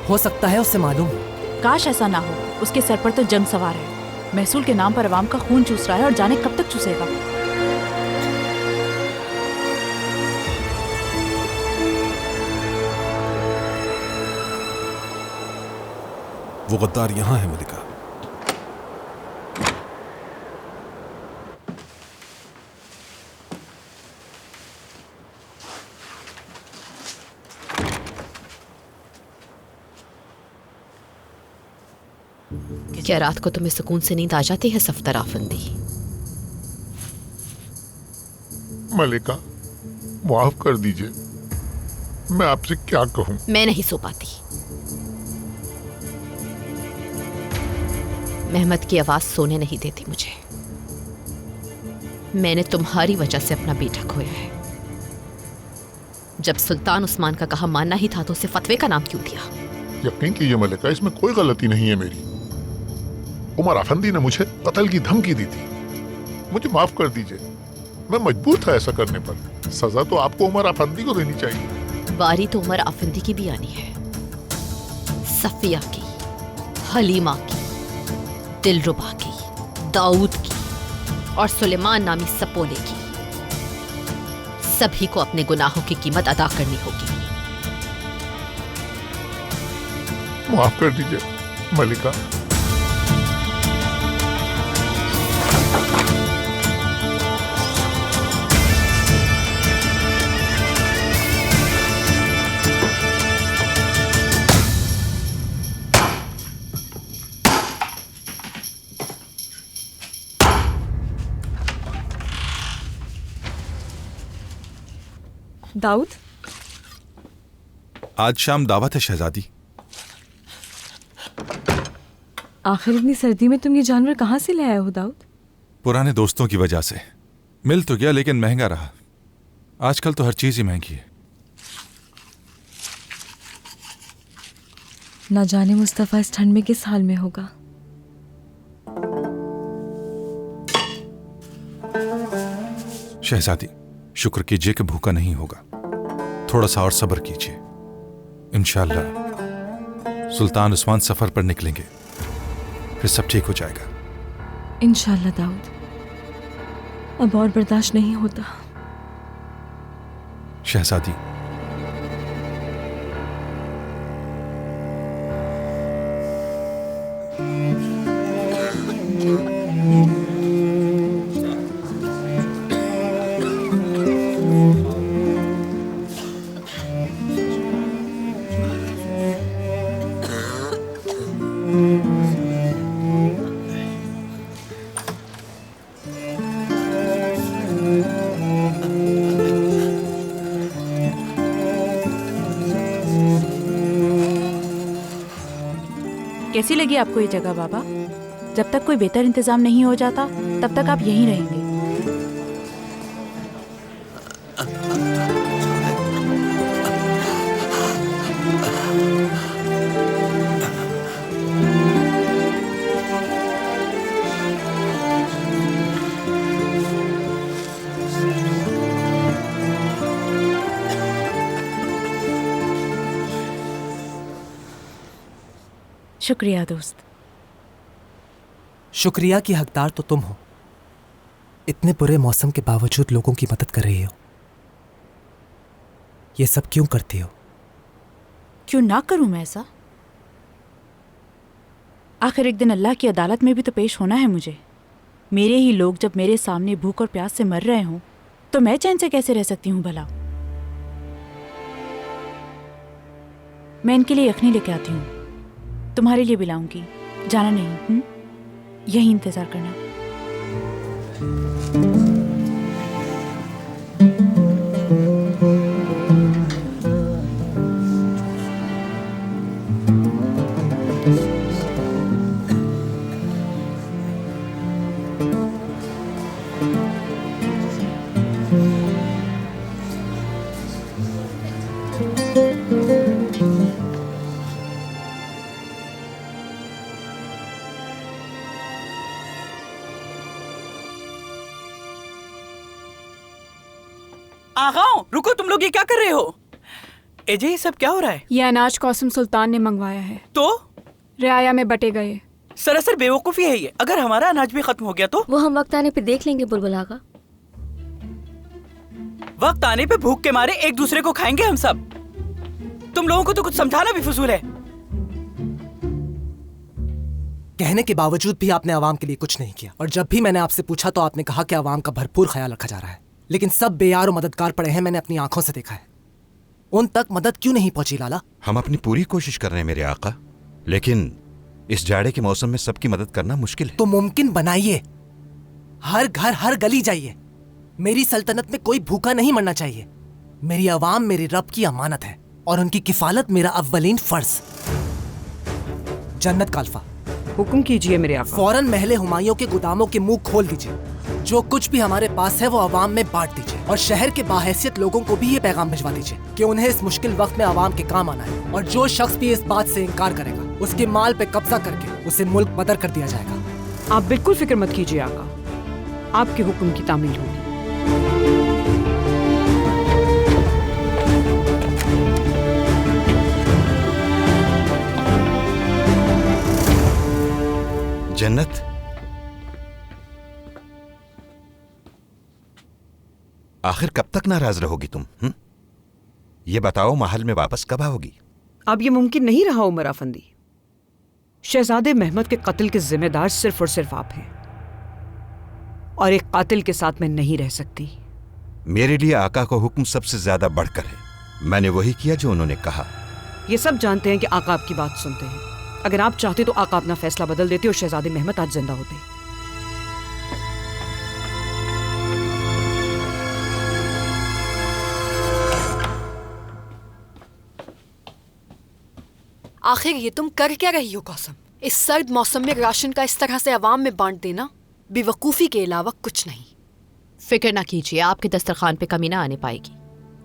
हो सकता है उससे मालूम हो। काश ऐसा ना हो। उसके सर पर तो जंग सवार है। महसूल के नाम पर अवाम का खून चूस रहा है और जाने कब तक चूसेगा। वो गद्दार यहां है मलिका। क्या रात को तुम्हें सुकून से नींद आ जाती है सफ्दर आफंदी? मलिका, माफ कर दीजिए, मैं आपसे क्या कहूं? मैं नहीं सो पाती। मेहमत की आवाज सोने नहीं देती मुझे। मैंने तुम्हारी वजह से अपना बेटा खोया है। जब सुल्तान उस्मान का कहा मानना ही था तो उसे फतवे का नाम क्यों दिया? यकीन कीजिए मलिका, इसमें कोई गलती नहीं है मेरी। उमर अफंदी ने मुझे कत्ल की धमकी दी थी। मुझे माफ कर दीजिए, मैं मजबूर था ऐसा करने पर। सजा तो आपको उमर अफंदी को देनी चाहिए। बारी तो उमर अफंदी की भी आनी है, सफिया की, हलीमा की, दिलरुबा की, दाऊद की और सुलेमान नामी सपोले की। सभी को अपने गुनाहों की कीमत अदा करनी होगी। माफ कर दीजिए मलिका। दाऊद, आज शाम दावत है शहजादी। आखिर इतनी सर्दी में तुम ये जानवर कहाँ से ले आए हो दाऊद? पुराने दोस्तों की वजह से। मिल तो गया लेकिन महंगा रहा। आजकल तो हर चीज ही महंगी है। ना जाने मुस्तफा इस ठंड में किस हाल में होगा। शहजादी, शुक्र कीजिए कि भूखा नहीं होगा। थोड़ा सा और सब्र कीजिए। इंशाअल्लाह सुल्तान उस्मान सफर पर निकलेंगे, फिर सब ठीक हो जाएगा। इंशाअल्लाह दाऊद, अब और बर्दाश्त नहीं होता। शहजादी, कैसी लगी आपको ये जगह बाबा? जब तक कोई बेहतर इंतजाम नहीं हो जाता तब तक आप यहीं रहेंगे। शुक्रिया दोस्त। शुक्रिया की हकदार तो तुम हो। इतने बुरे मौसम के बावजूद लोगों की मदद कर रही हो। ये सब क्यों करती हो? क्यों ना करूं मैं ऐसा? आखिर एक दिन अल्लाह की अदालत में भी तो पेश होना है मुझे। मेरे ही लोग जब मेरे सामने भूख और प्यास से मर रहे हों तो मैं चैन से कैसे रह सकती हूँ भला? मैं इनके लिए यखनी लेके आती हूँ, तुम्हारे लिए भी लाऊंगी। जाना नहीं, यही इंतजार करना। आगाओ, रुको, तुम लोग ये क्या कर रहे हो? एजे, ये सब क्या हो रहा है? ये अनाज कौसम सुल्तान ने मंगवाया है, तो रियाया में बटे गए। सरासर बेवकूफी है ये। अगर हमारा अनाज भी खत्म हो गया तो? वो हम वक्त आने पे देख लेंगे बुलबुल आगा। वक्त आने पे भूख के मारे एक दूसरे को खाएंगे हम सब। तुम लोगों को तो कुछ समझाना भी फजूल है। कहने के बावजूद भी आपने आवाम के लिए कुछ नहीं किया, और जब भी मैंने आपसे पूछा तो आपने कहा कि आवाम का भरपूर ख्याल रखा जा रहा है। लेकिन सब बेयार और मददगार पड़े हैं, मैंने अपनी आंखों से देखा है। उन तक मदद क्यों नहीं पहुंची लाला? हम अपनी पूरी कोशिश कर रहे हैं मेरे आका, लेकिन इस जाड़े के मौसम में सबकी मदद करना मुश्किल है। तो मुमकिन बनाइए, हर घर हर गली जाइए। मेरी सल्तनत में कोई भूखा नहीं मरना चाहिए। मेरी आवाम मेरे रब की अमानत है और उनकी किफालत मेरा अव्वलीन फर्ज। जन्नत काल्फा, हुक्म कीजिए मेरे आका। फौरन महले हुमायूं के गोदामों के मुंह खोल दीजिए। जो कुछ भी हमारे पास है वो आवाम में बांट दीजिए, और शहर के बाहैसियत लोगों को भी ये पैगाम भिजवा दीजिए कि उन्हें इस मुश्किल वक्त में आवाम के काम आना है, और जो शख्स भी इस बात से इनकार करेगा उसके माल पे कब्जा करके उसे मुल्क बदर कर दिया जाएगा। आप बिल्कुल फिक्र मत कीजिए आका, आपके हुक्म की तामील होगी। जन्नत, आखिर कब तक नाराज रहोगी तुम? ये बताओ, महल में वापस कब आओगी? अब ये मुमकिन नहीं रहा उमर अफंदी। शहजादे महमद के कत्ल के जिम्मेदार सिर्फ और सिर्फ आप हैं, और एक कातिल के साथ मैं नहीं रह सकती। मेरे लिए आका का हुक्म सबसे ज्यादा बढ़कर है। मैंने वही किया जो उन्होंने कहा। ये सब जानते हैं कि आका आपकी बात सुनते हैं। अगर आप चाहते तो आका अपना फैसला बदल देते और शहजादे महमद आज जिंदा होते। आखिर ये तुम कर क्या रही हो कौसम? इस सर्द मौसम में राशन का इस तरह से आवाम में बांट देना बेवकूफ़ी के अलावा कुछ नहीं। फिक्र ना कीजिए, आपके दस्तरखान पे कमी ना आने पाएगी।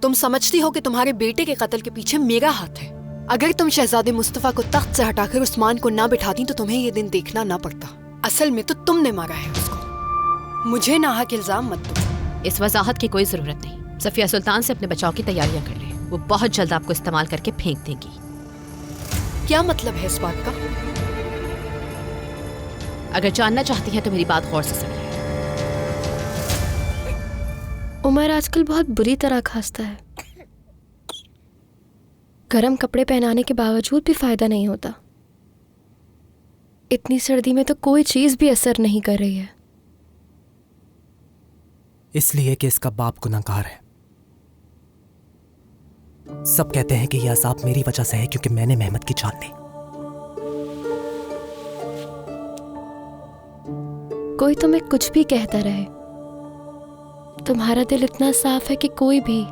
तुम समझती हो कि तुम्हारे बेटे के कत्ल के पीछे मेरा हाथ है। अगर तुम शहजादे मुस्तफ़ा को तख्त से हटाकर उस्मान को ना बिठाती तो तुम्हें ये दिन देखना ना पड़ता। असल में तो तुमने मारा है उसको। मुझे नाहक इल्जाम मत दो। इस वजाहत की कोई जरूरत नहीं। सफिया सुल्तान से अपने बचाव की तैयारियां कर ले। वो बहुत जल्द आपको इस्तेमाल करके फेंक देंगी। क्या मतलब है इस बात का? अगर जानना चाहती हैं तो मेरी बात गौर से सुनिए। उमर आजकल बहुत बुरी तरह खांसता है। गर्म कपड़े पहनाने के बावजूद भी फायदा नहीं होता। इतनी सर्दी में तो कोई चीज भी असर नहीं कर रही है। इसलिए कि इसका बाप गुनहगार है। सब कहते हैं कि यह अज़ाब मेरी वजह से है क्योंकि मैंने महमद की जान ली। कोई तुम्हें कुछ भी कहता रहे, तुम्हारा दिल इतना साफ है कि कोई भी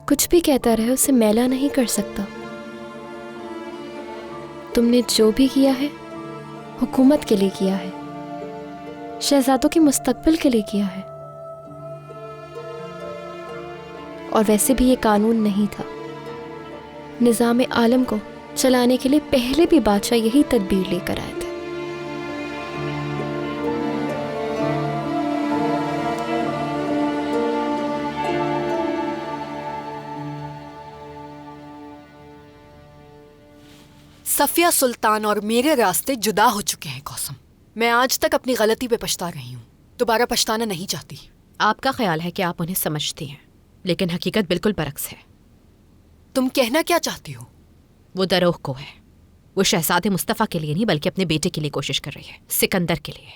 कुछ भी कहता रहे उसे मैला नहीं कर सकता। तुमने जो भी किया है हुकूमत के लिए किया है, शहजादों के मुस्तकबिल के लिए किया है। और वैसे भी ये कानून नहीं था। निज़ाम आलम को चलाने के लिए पहले भी बादशाह यही तदबीर लेकर आए थे। सफिया सुल्तान और मेरे रास्ते जुदा हो चुके हैं कौसम। मैं आज तक अपनी गलती पे पछता रही हूँ, दोबारा पछताना नहीं चाहती। आपका ख्याल है कि आप उन्हें समझती हैं, लेकिन हकीकत बिल्कुल बरक्स है। तुम कहना क्या चाहती हो? वो दरोह को है। वो शहजादे मुस्तफ़ा के लिए नहीं बल्कि अपने बेटे के लिए कोशिश कर रही है, सिकंदर के लिए।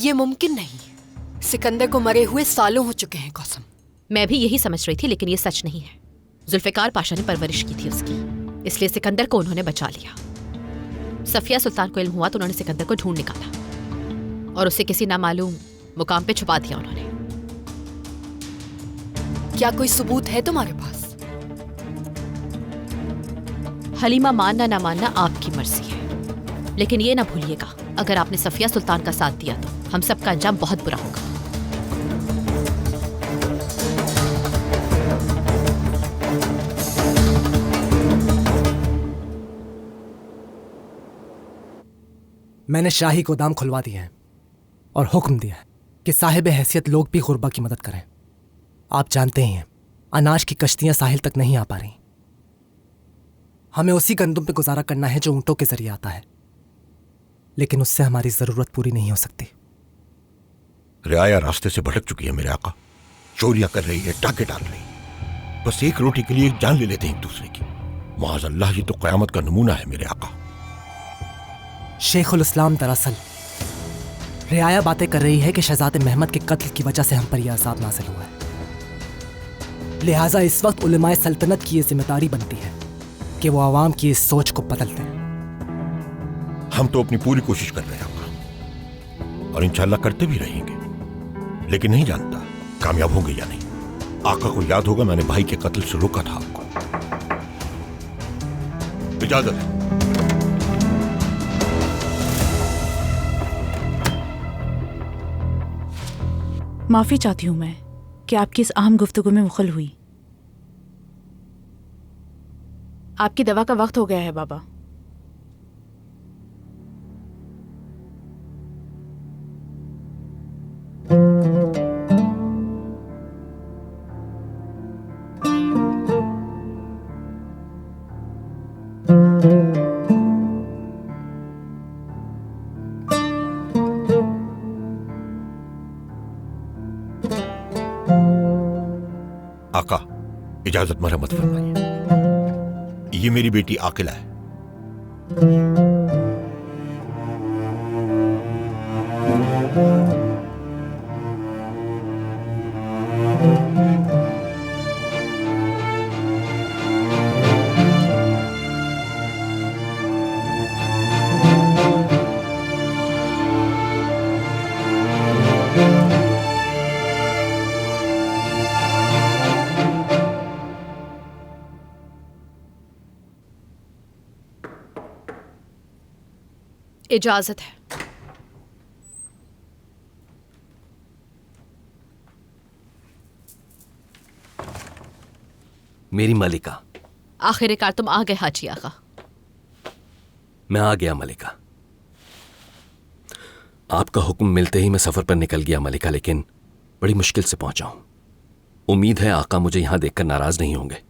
ये मुमकिन नहीं। सिकंदर को मरे हुए सालों हो चुके हैं कौसम। मैं भी यही समझ रही थी, लेकिन ये सच नहीं है। जुल्फ़िकार पाशा ने परवरिश की थी उसकी, इसलिए सिकंदर को उन्होंने बचा लिया। सफिया सुल्तान को इल्म हुआ तो उन्होंने सिकंदर को ढूंढ निकाला और उसे किसी नामालूम मुकाम पे छुपा दिया उन्होंने। क्या कोई सबूत है तुम्हारे पास? हलीमा मानना ना मानना आपकी मर्जी है, लेकिन ये ना भूलिएगा, अगर आपने सफिया सुल्तान का साथ दिया तो हम सबका अंजाम बहुत बुरा होगा। मैंने शाही गोदाम खुलवा दिए हैं और हुक्म दिया है कि साहिब हैसियत लोग भी गुरबा की मदद करें। आप जानते ही हैं, अनाज की कश्तियां साहिल तक नहीं आ पा रही। हमें उसी गंदुम पे गुजारा करना है जो ऊंटों के जरिए आता है, लेकिन उससे हमारी जरूरत पूरी नहीं हो सकती। रियाया रास्ते से भटक चुकी है मेरे आका। चोरियां कर रही है, टाके डाल रही है, बस एक रोटी के लिए जान ले लेते हैं एक दूसरे की। माज़अल्लाह, ये तो क़यामत का नमूना है मेरे आका। शेखुल इस्लाम दरअसल रियाया बातें कर रही है कि शहजादे महमद के कत्ल की वजह से हम पर यह अज़ाब नाज़िल हुआ है। लिहाजा इस वक्त उलमाए सल्तनत की यह जिम्मेदारी बनती है कि वो आवाम की इस सोच को बदल दें। हम तो अपनी पूरी कोशिश कर रहे हैं आका, और इंशाअल्लाह करते भी रहेंगे, लेकिन नहीं जानता कामयाब होंगे या नहीं। आका को याद होगा मैंने भाई के कत्ल से रोका था आपको। इजाजत है। माफ़ी चाहती हूँ मैं कि आपकी इस अहम गुफ्तगू में मुखल हुई। आपकी दवा का वक्त हो गया है बाबा। आका, इजाजत मरहमत फरमाइए। ये मेरी बेटी आकिला है। इजाजत है। मेरी मलिका। आखिरकार तुम आ गए हाजी आगा। मैं आ गया मलिका। आपका हुक्म मिलते ही मैं सफर पर निकल गया मलिका, लेकिन बड़ी मुश्किल से पहुंचा हूं। उम्मीद है आका मुझे यहां देखकर नाराज नहीं होंगे।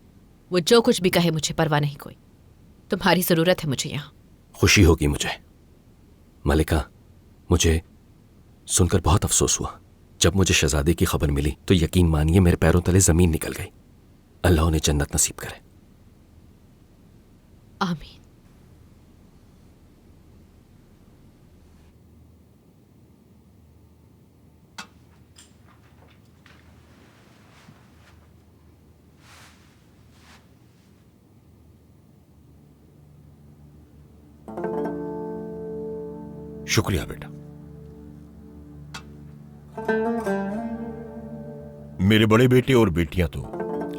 वो जो कुछ भी कहे मुझे परवाह नहीं कोई। तुम्हारी जरूरत है मुझे यहाँ। खुशी होगी मुझे मलिका। मुझे सुनकर बहुत अफसोस हुआ। जब मुझे शहजादे की खबर मिली तो यकीन मानिए मेरे पैरों तले जमीन निकल गई। अल्लाह उन्हें जन्नत नसीब करे। आमीन। शुक्रिया बेटा। मेरे बड़े बेटे और बेटियां तो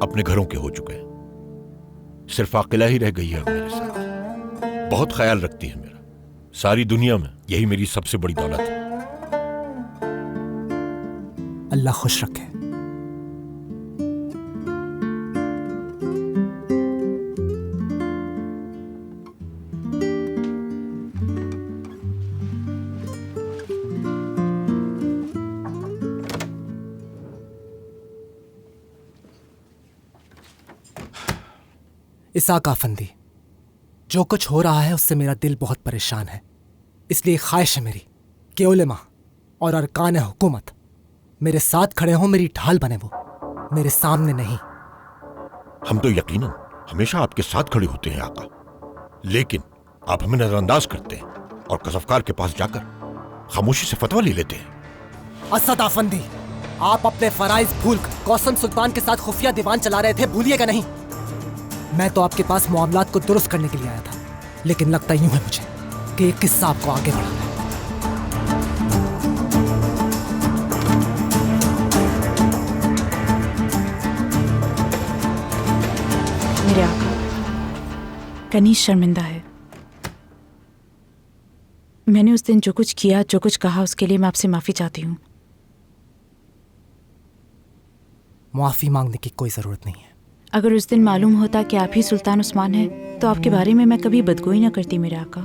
अपने घरों के हो चुके हैं, सिर्फ आकिला ही रह गई है मेरे साथ। बहुत ख्याल रखती है मेरा। सारी दुनिया में यही मेरी सबसे बड़ी दौलत है। अल्लाह खुश रखे। इसाक आफंदी, जो कुछ हो रहा है उससे मेरा दिल बहुत परेशान है। इसलिए ख्वाहिश है मेरी कि उलेमा और अरकान हुकूमत मेरे साथ खड़े हों, मेरी ढाल बने, वो मेरे सामने नहीं। हम तो यकीनन हमेशा आपके साथ खड़े होते हैं आका, लेकिन आप हमें नजरअंदाज करते हैं और कसफकार के पास जाकर खामोशी से फतवा ले लेते हैं। असद आफंदी, आप अपने फराइज भूलकर कौसम सुल्तान के साथ खुफिया दीवान चला रहे थे, भूलिएगा नहीं। मैं तो आपके पास मामलात को दुरुस्त करने के लिए आया था, लेकिन लगता यूं है मुझे कि एक किस्सा आपको आगे बढ़ाना है। मेरे आका, कनीज शर्मिंदा है। मैंने उस दिन जो कुछ किया, जो कुछ कहा, उसके लिए मैं आपसे माफी चाहती हूँ। माफी मांगने की कोई जरूरत नहीं है। अगर उस दिन मालूम होता कि आप ही सुल्तान उस्मान हैं, तो आपके बारे में मैं कभी बदगोई न करती मेरे आका।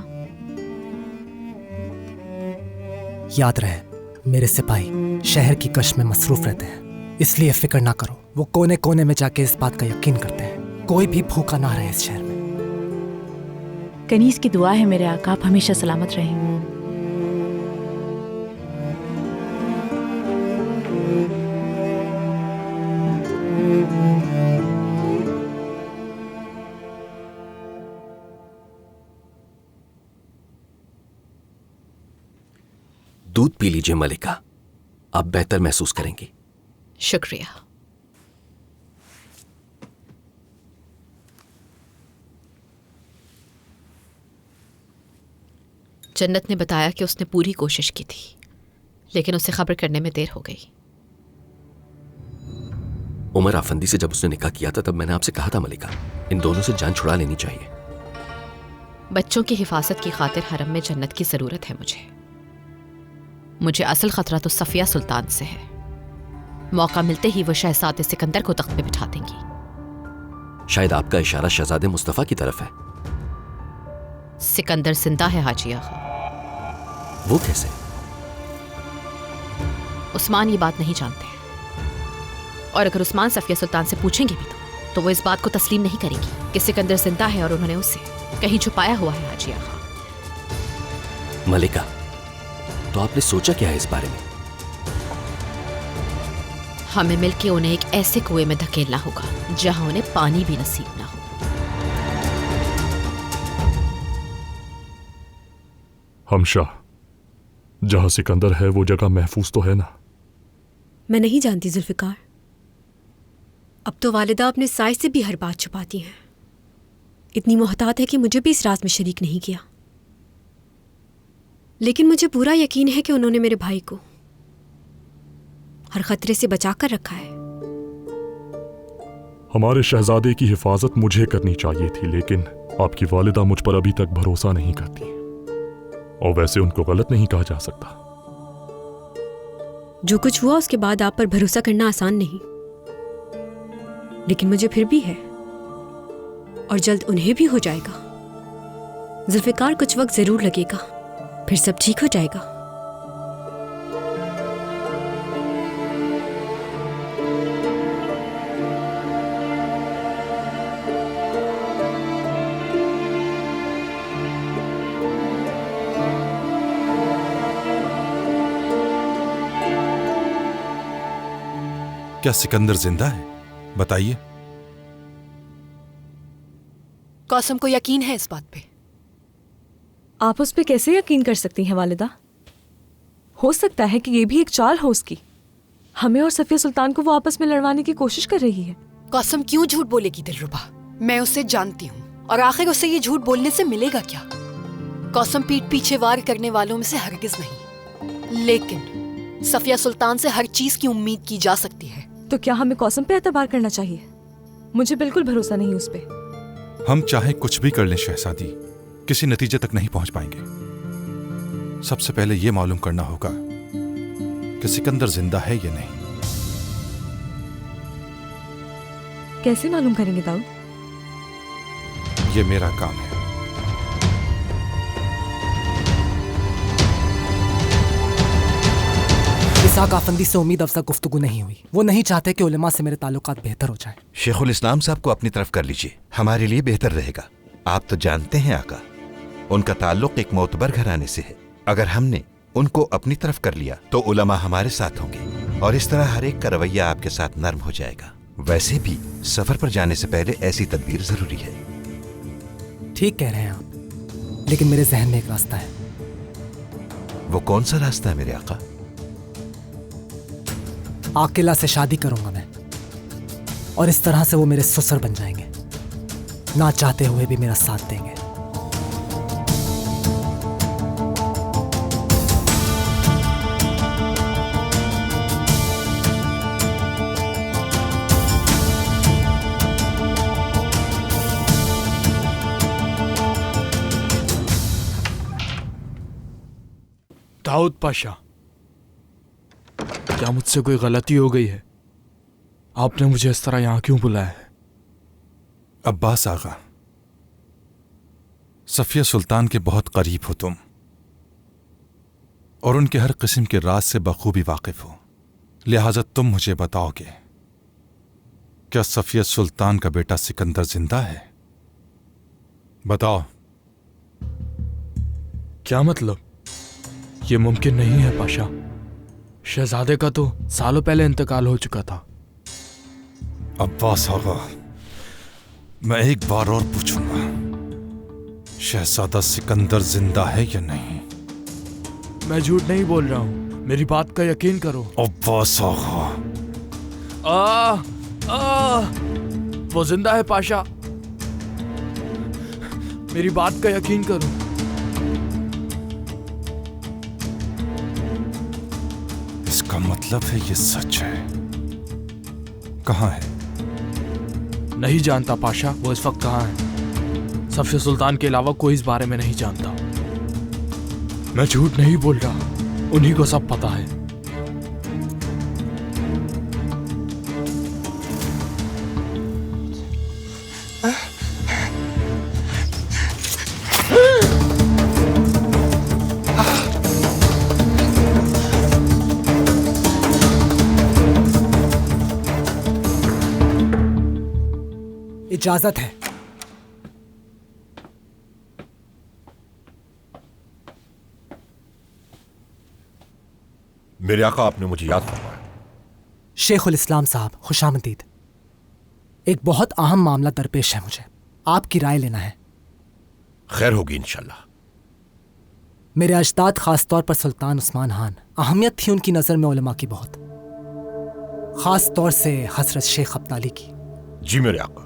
याद रहे, मेरे सिपाही शहर की कश में मसरूफ रहते हैं, इसलिए फिक्र ना करो। वो कोने कोने में जाके इस बात का यकीन करते हैं कोई भी भूखा ना रहे इस शहर में। कनीज की दुआ है मेरे आका, आप हमेशा सलामत रहें। दूध पी लीजिए मलिका, आप बेहतर महसूस करेंगी। शुक्रिया। जन्नत ने बताया कि उसने पूरी कोशिश की थी, लेकिन उसे खबर करने में देर हो गई। उमर आफंदी से जब उसने निकाह किया था, तब मैंने आपसे कहा था मलिका, इन दोनों से जान छुड़ा लेनी चाहिए। बच्चों की हिफाजत की खातिर हरम में जन्नत की जरूरत है मुझे असल खतरा तो सफिया सुल्तान से है। मौका मिलते ही वो शहजादे सिकंदर को तख्त पे बिठा देंगी। शायद आपका इशारा शहजादे मुस्तफा की तरफ है। सिकंदर जिंदा है हाजी आगा। वो कैसे? उस्मान ये बात नहीं जानते, और अगर उस्मान सफिया सुल्तान से पूछेंगे भी तो वो इस बात को तस्लीम नहीं करेगी कि सिकंदर जिंदा है और उन्होंने उसे कहीं छुपाया हुआ है हाजी आगा। मलिका, तो आपने सोचा क्या है इस बारे में? हमें मिलके उन्हें एक ऐसे कुएं में धकेलना होगा जहां उन्हें पानी भी नसीब ना हो। हमशाह, जहां सिकंदर है वो जगह महफूज तो है ना? मैं नहीं जानती जुल्फिकार। अब तो वालिदा अपने साय से भी हर बात छुपाती हैं। इतनी मोहतात है कि मुझे भी इस राज में शरीक नहीं किया। लेकिन मुझे पूरा यकीन है कि उन्होंने मेरे भाई को हर खतरे से बचा कर रखा है। हमारे शहजादे की हिफाजत मुझे करनी चाहिए थी, लेकिन आपकी वालिदा मुझ पर अभी तक भरोसा नहीं करती, और वैसे उनको गलत नहीं कहा जा सकता। जो कुछ हुआ उसके बाद आप पर भरोसा करना आसान नहीं, लेकिन मुझे फिर भी है, और जल्द उन्हें भी हो जाएगा। जुल्फिकार, कुछ वक्त जरूर लगेगा, फिर सब ठीक हो जाएगा। क्या सिकंदर जिंदा है? बताइए। कौसम को यकीन है इस बात पे। आप उस पे कैसे यकीन कर सकती हैं वालिदा? हो सकता है कि ये भी एक चाल हो उसकी। हमें और सफिया सुल्तान को वो आपस में लड़वाने की कोशिश कर रही है। कौसम क्यों झूठ बोलेगी दिलरुबा? मैं उसे जानती हूँ, और आखिर उसे ये झूठ बोलने से मिलेगा क्या? कौसम पीठ पीछे वार करने वालों में से हरगिज नहीं, लेकिन सफिया सुल्तान से हर चीज की उम्मीद की जा सकती है। तो क्या हमें कौसम पे एतबार करना चाहिए? मुझे बिल्कुल भरोसा नहीं उस पे। हम चाहे कुछ भी कर लें शहजादी, किसी नतीजे तक नहीं पहुंच पाएंगे। सबसे पहले यह मालूम करना होगा कि सिकंदर जिंदा है या नहीं। कैसे मालूम करेंगे दाऊद? यह मेरा काम है। इसाक आफंदी से उम्मीद अफजा गुफ्तगू नहीं हुई। वो नहीं चाहते कि उलमा से मेरे ताल्लुकात बेहतर हो जाए। शेखुल इस्लाम साहब को अपनी तरफ कर लीजिए, हमारे लिए बेहतर रहेगा। आप तो जानते हैं आका, उनका ताल्लुक एक मोतबर घराने से है। अगर हमने उनको अपनी तरफ कर लिया तो उलमा हमारे साथ होंगे और इस तरह हर एक का रवैया आपके साथ नर्म हो जाएगा। वैसे भी सफर पर जाने से पहले ऐसी तदबीर जरूरी है। ठीक कह रहे हैं आप, लेकिन मेरे जहन में एक रास्ता है। वो कौन सा रास्ता है मेरे आका? आकिला से शादी करूंगा मैं, और इस तरह से वो मेरे ससुर बन जाएंगे, ना चाहते हुए भी मेरा साथ देंगे। दाऊद पाशा, क्या मुझसे कोई गलती हो गई है? आपने मुझे इस तरह यहां क्यों बुलाया है? अब्बास आगा, सफिया सुल्तान के बहुत करीब हो तुम और उनके हर किस्म के राज से बखूबी वाकिफ हो। लिहाजा तुम मुझे बताओगे, क्या सफिया सुल्तान का बेटा सिकंदर जिंदा है? बताओ। क्या मतलब? यह मुमकिन नहीं है पाशा। शहजादे का तो सालों पहले इंतकाल हो चुका था। अब्बास आगा, मैं एक बार और पूछूंगा, शहजादा सिकंदर जिंदा है या नहीं? मैं झूठ नहीं बोल रहा हूं, मेरी बात का यकीन करो। अब्बास आगा, वो जिंदा है पाशा, मेरी बात का यकीन करो। इसका मतलब है ये सच है। कहां है? नहीं जानता पाशा, वो इस वक्त कहां है। सफिया सुल्तान के अलावा कोई इस बारे में नहीं जानता। मैं झूठ नहीं बोल रहा, उन्हीं को सब पता है। इजाजत है। मेरे आका, आपने मुझे याद फरमाया। शेखुल इस्लाम साहब, खुशामदीद। एक बहुत अहम मामला दरपेश है, मुझे आपकी राय लेना है। खैर होगी इंशाल्लाह। मेरे अजदाद, खासतौर पर सुल्तान उस्मान खान, अहमियत थी उनकी नज़र में उलमा की बहुत, खास तौर से हजरत शेख अब्दाली की। जी मेरे आका,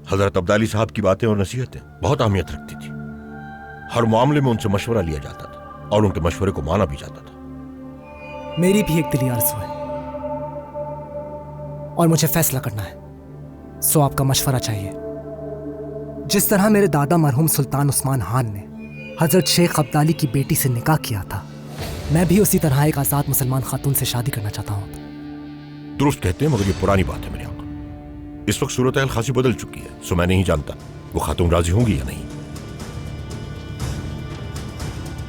हजरत अब्दाली साहब की बातें और नसीहतें बहुत अहमियत रखती थी। हर मामले में उनसे मशवरा लिया जाता था और उनके मशवरे को माना भी जाता था। मेरी भी एक दिली आरज़ू है और मुझे फैसला करना है, सो आपका मशवरा चाहिए। जिस तरह मेरे दादा मरहूम सुल्तान उस्मान खान ने हजरत शेख अब्दाली की बेटी से निकाह किया था, मैं भी उसी तरह एक आजाद मुसलमान खातून से शादी करना चाहता हूं। दुरुस्त कहते हैं, मगर ये पुरानी बात है मेरे आका। इस वक्त सूरत हाल खासी बदल चुकी है, सो मैं नहीं जानता वो खातून राजी होंगी या नहीं।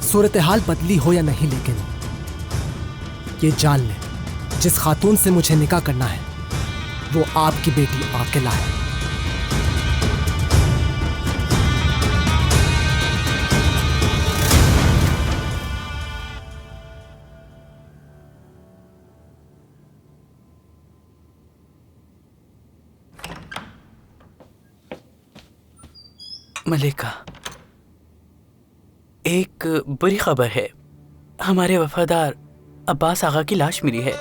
सूरत हाल बदली हो या नहीं, लेकिन ये जान लें, जिस खातून से मुझे निकाह करना है वो आपकी बेटी आकिला है। मलिका, एक बुरी खबर है। हमारे वफादार अब्बास आगा की लाश मिली है।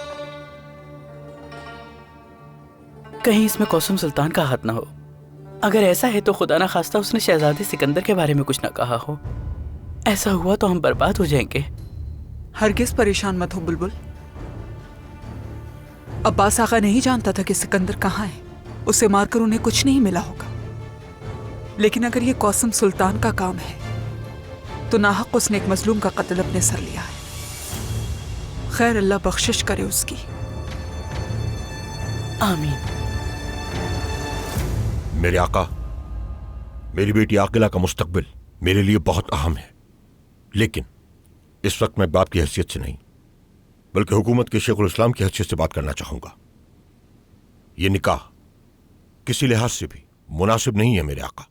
कहीं इसमें कौसम सुल्तान का हाथ ना हो। अगर ऐसा है तो खुदा ना खास्ता उसने शहजादे सिकंदर के बारे में कुछ ना कहा हो। ऐसा हुआ तो हम बर्बाद हो जाएंगे। हरगिज परेशान मत हो बुलबुल। अब्बास आगा नहीं जानता था कि सिकंदर कहाँ है। उसे मारकर उन्हें कुछ नहीं मिला होगा। लेकिन अगर ये कौसम सुल्तान का काम है तो नाहक उसने एक मजलूम का कत्ल अपने सर लिया है। खैर, अल्लाह बख्शिश करे उसकी। आमीन। मेरे आका, मेरी बेटी आकिला का मुस्तकबिल मेरे लिए बहुत अहम है, लेकिन इस वक्त मैं बाप की हैसियत से नहीं बल्कि हुकूमत के शेखुल इस्लाम की हैसियत से बात करना चाहूंगा। यह निकाह किसी लिहाज से भी मुनासिब नहीं है मेरे आका।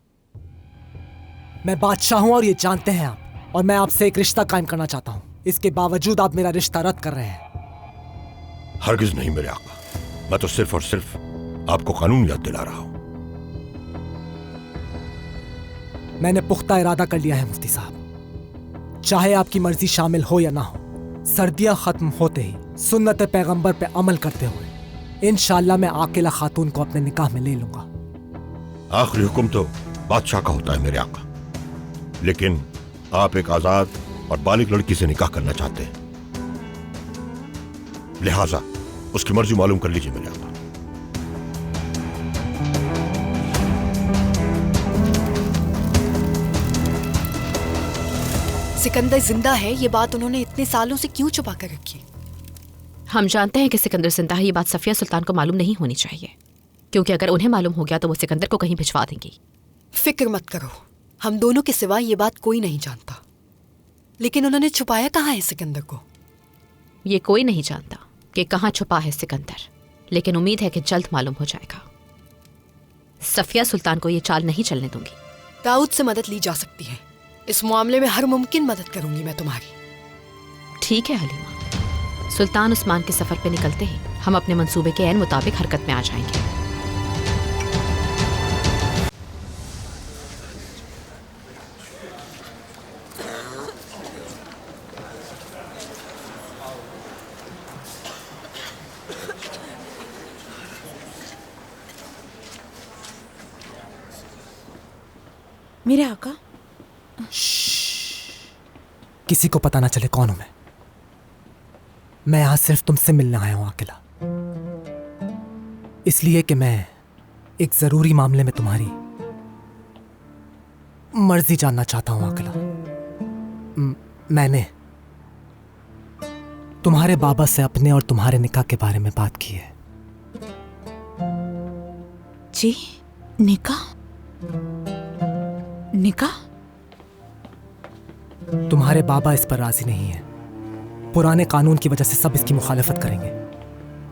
मैं बादशाह हूं और ये जानते हैं आप, और मैं आपसे एक रिश्ता कायम करना चाहता हूं। इसके बावजूद आप मेरा रिश्ता रद्द कर रहे हैं। हरगिज नहीं मेरे आका, मैं तो सिर्फ और सिर्फ आपको कानून याद दिला रहा हूं। मैंने पुख्ता इरादा कर लिया है मुफ्ती साहब, चाहे आपकी मर्जी शामिल हो या ना हो, सर्दियां खत्म होते ही सुन्नत पैगंबर पे अमल करते हुए इंशाअल्लाह मैं आकिला खातून को अपने निकाह में ले लूंगा। आखिरी हुक्म तो बादशाह का होता है मेरे आका, लेकिन आप एक आजाद और बालिग लड़की से निकाह करना चाहते हैं, लिहाजा उसकी मर्जी मालूम कर लीजिए मेरे आका। सिकंदर जिंदा है, ये बात उन्होंने इतने सालों से क्यों छुपा कर रखी? हम जानते हैं कि सिकंदर जिंदा है, ये बात सफिया सुल्तान को मालूम नहीं होनी चाहिए, क्योंकि अगर उन्हें मालूम हो गया तो वो सिकंदर को कहीं भिजवा देंगी। फिक्र मत करो, हम दोनों के सिवा ये बात कोई नहीं जानता। लेकिन उन्होंने छुपाया कहाँ है सिकंदर को? ये कोई नहीं जानता कि कहाँ छुपा है सिकंदर, लेकिन उम्मीद है कि जल्द मालूम हो जाएगा। सफिया सुल्तान को ये चाल नहीं चलने दूंगी। दाऊद से मदद ली जा सकती है, इस मामले में हर मुमकिन मदद करूंगी मैं तुम्हारी। ठीक है हलीमा, सुल्तान उस्मान के सफर पे निकलते ही हम अपने मंसूबे के ऐन मुताबिक हरकत में आ जाएंगे। मेरे आका, किसी को पता ना चले कौन हूं मैं यहां सिर्फ तुमसे मिलने आया हूं आकिला, इसलिए कि मैं एक जरूरी मामले में तुम्हारी मर्जी जानना चाहता हूं आकिला। मैंने तुम्हारे बाबा से अपने और तुम्हारे निकाह के बारे में बात की है। जी, निकाह? निकाह? तुम्हारे बाबा इस पर राजी नहीं है। पुराने कानून की वजह से सब इसकी मुखालफत करेंगे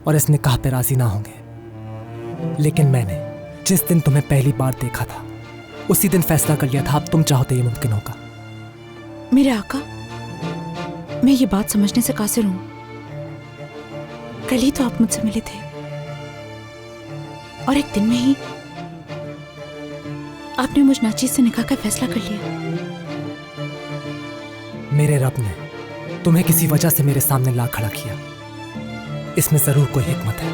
और इस निकाह पे राजी ना होंगे। लेकिन मैंने जिस दिन तुम्हें पहली बार देखा था उसी दिन फैसला कर लिया था अब तुम चाहो तो ये मुमकिन होगा। मेरे आका, मैं ये बात समझने से कासिर हूं। कल ही तो आप मुझसे मिले थे और एक दिन में ही आपने मुझ नाचीज से निकाह का फैसला कर लिया। मेरे रब ने तुम्हें किसी वजह से मेरे सामने ला खड़ा किया, इसमें जरूर कोई हिकमत है।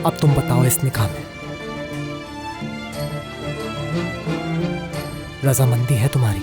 अब तुम बताओ, इस निकाह में रजामंदी है तुम्हारी?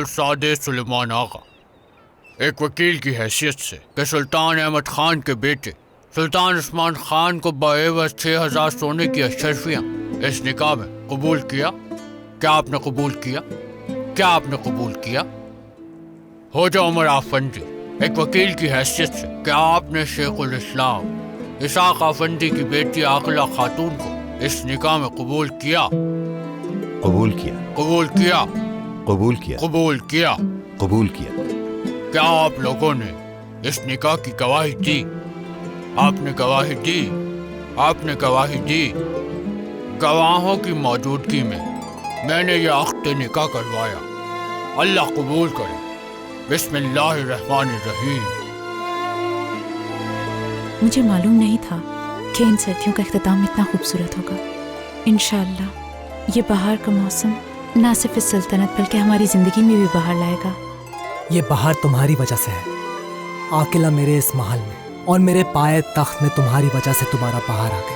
सादे सुलेमान आगा, एक वकील की हैसियत से कि सुल्तान अहमद खान के बेटे सुल्तान उस्मान खान को बाएवज 6000 सोने की अशरफियाँ इस निकाह में कबूल किया। क्या आपने कबूल किया? क्या आपने कबूल किया? हो जाओ उमर आफंदी, एक वकील की हैसियत से क्या आपने शेखुल इस्लाम इसाक आफंदी की बेटी आकिला खातून को इस निकाह में कबूल किया? कबूल किया। कबूल किया। कबूल किया। कबूल किया। कबूल किया। क्या आप लोगों ने इस निकाह की गवाही दी? आपने गवाही दी? आपने गवाही दी? गवाहों की मौजूदगी में मैंने ये अक़्द निकाह करवाया। अल्लाह कबूल करे। बिस्मिल्लाहिर्रहमानिर्रहीम। मुझे मालूम नहीं था कि इन सर्दियों का इख्तिताम इतना खूबसूरत होगा। इंशाअल्लाह ये बहार का मौसम ना सिर्फ इस सल्तनत बल्कि हमारी ज़िंदगी में भी बहार लाएगा। ये बहार तुम्हारी वजह से है आकिला, मेरे इस महल में और मेरे पाए तख्त में तुम्हारी वजह से तुम्हारा बहार आ गई।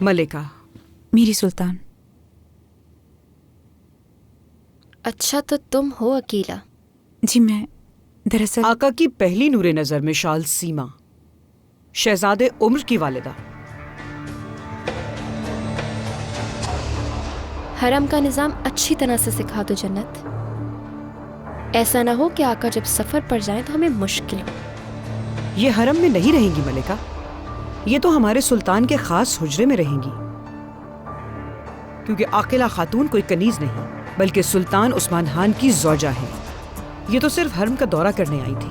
मलिका। मेरी सुल्तान। अच्छा तो तुम हो अकीला? जी मैं दरअसल आका की पहली नूरे नजर में शाल सीमा, शहजादे उम्र की वालिदा। हरम का निज़ाम अच्छी तरह से सिखा दो जन्नत। ऐसा ना हो कि आका जब सफर पर जाए तो हमें मुश्किल हो। ये हरम में नहीं रहेंगी मलिका, ये तो हमारे सुल्तान के खास हुजरे में रहेंगी, क्योंकि आकिला खातून कोई कनीज नहीं बल्कि सुल्तान उस्मान खान की ज़ौजा है। ये तो सिर्फ हरम का दौरा करने आई थी।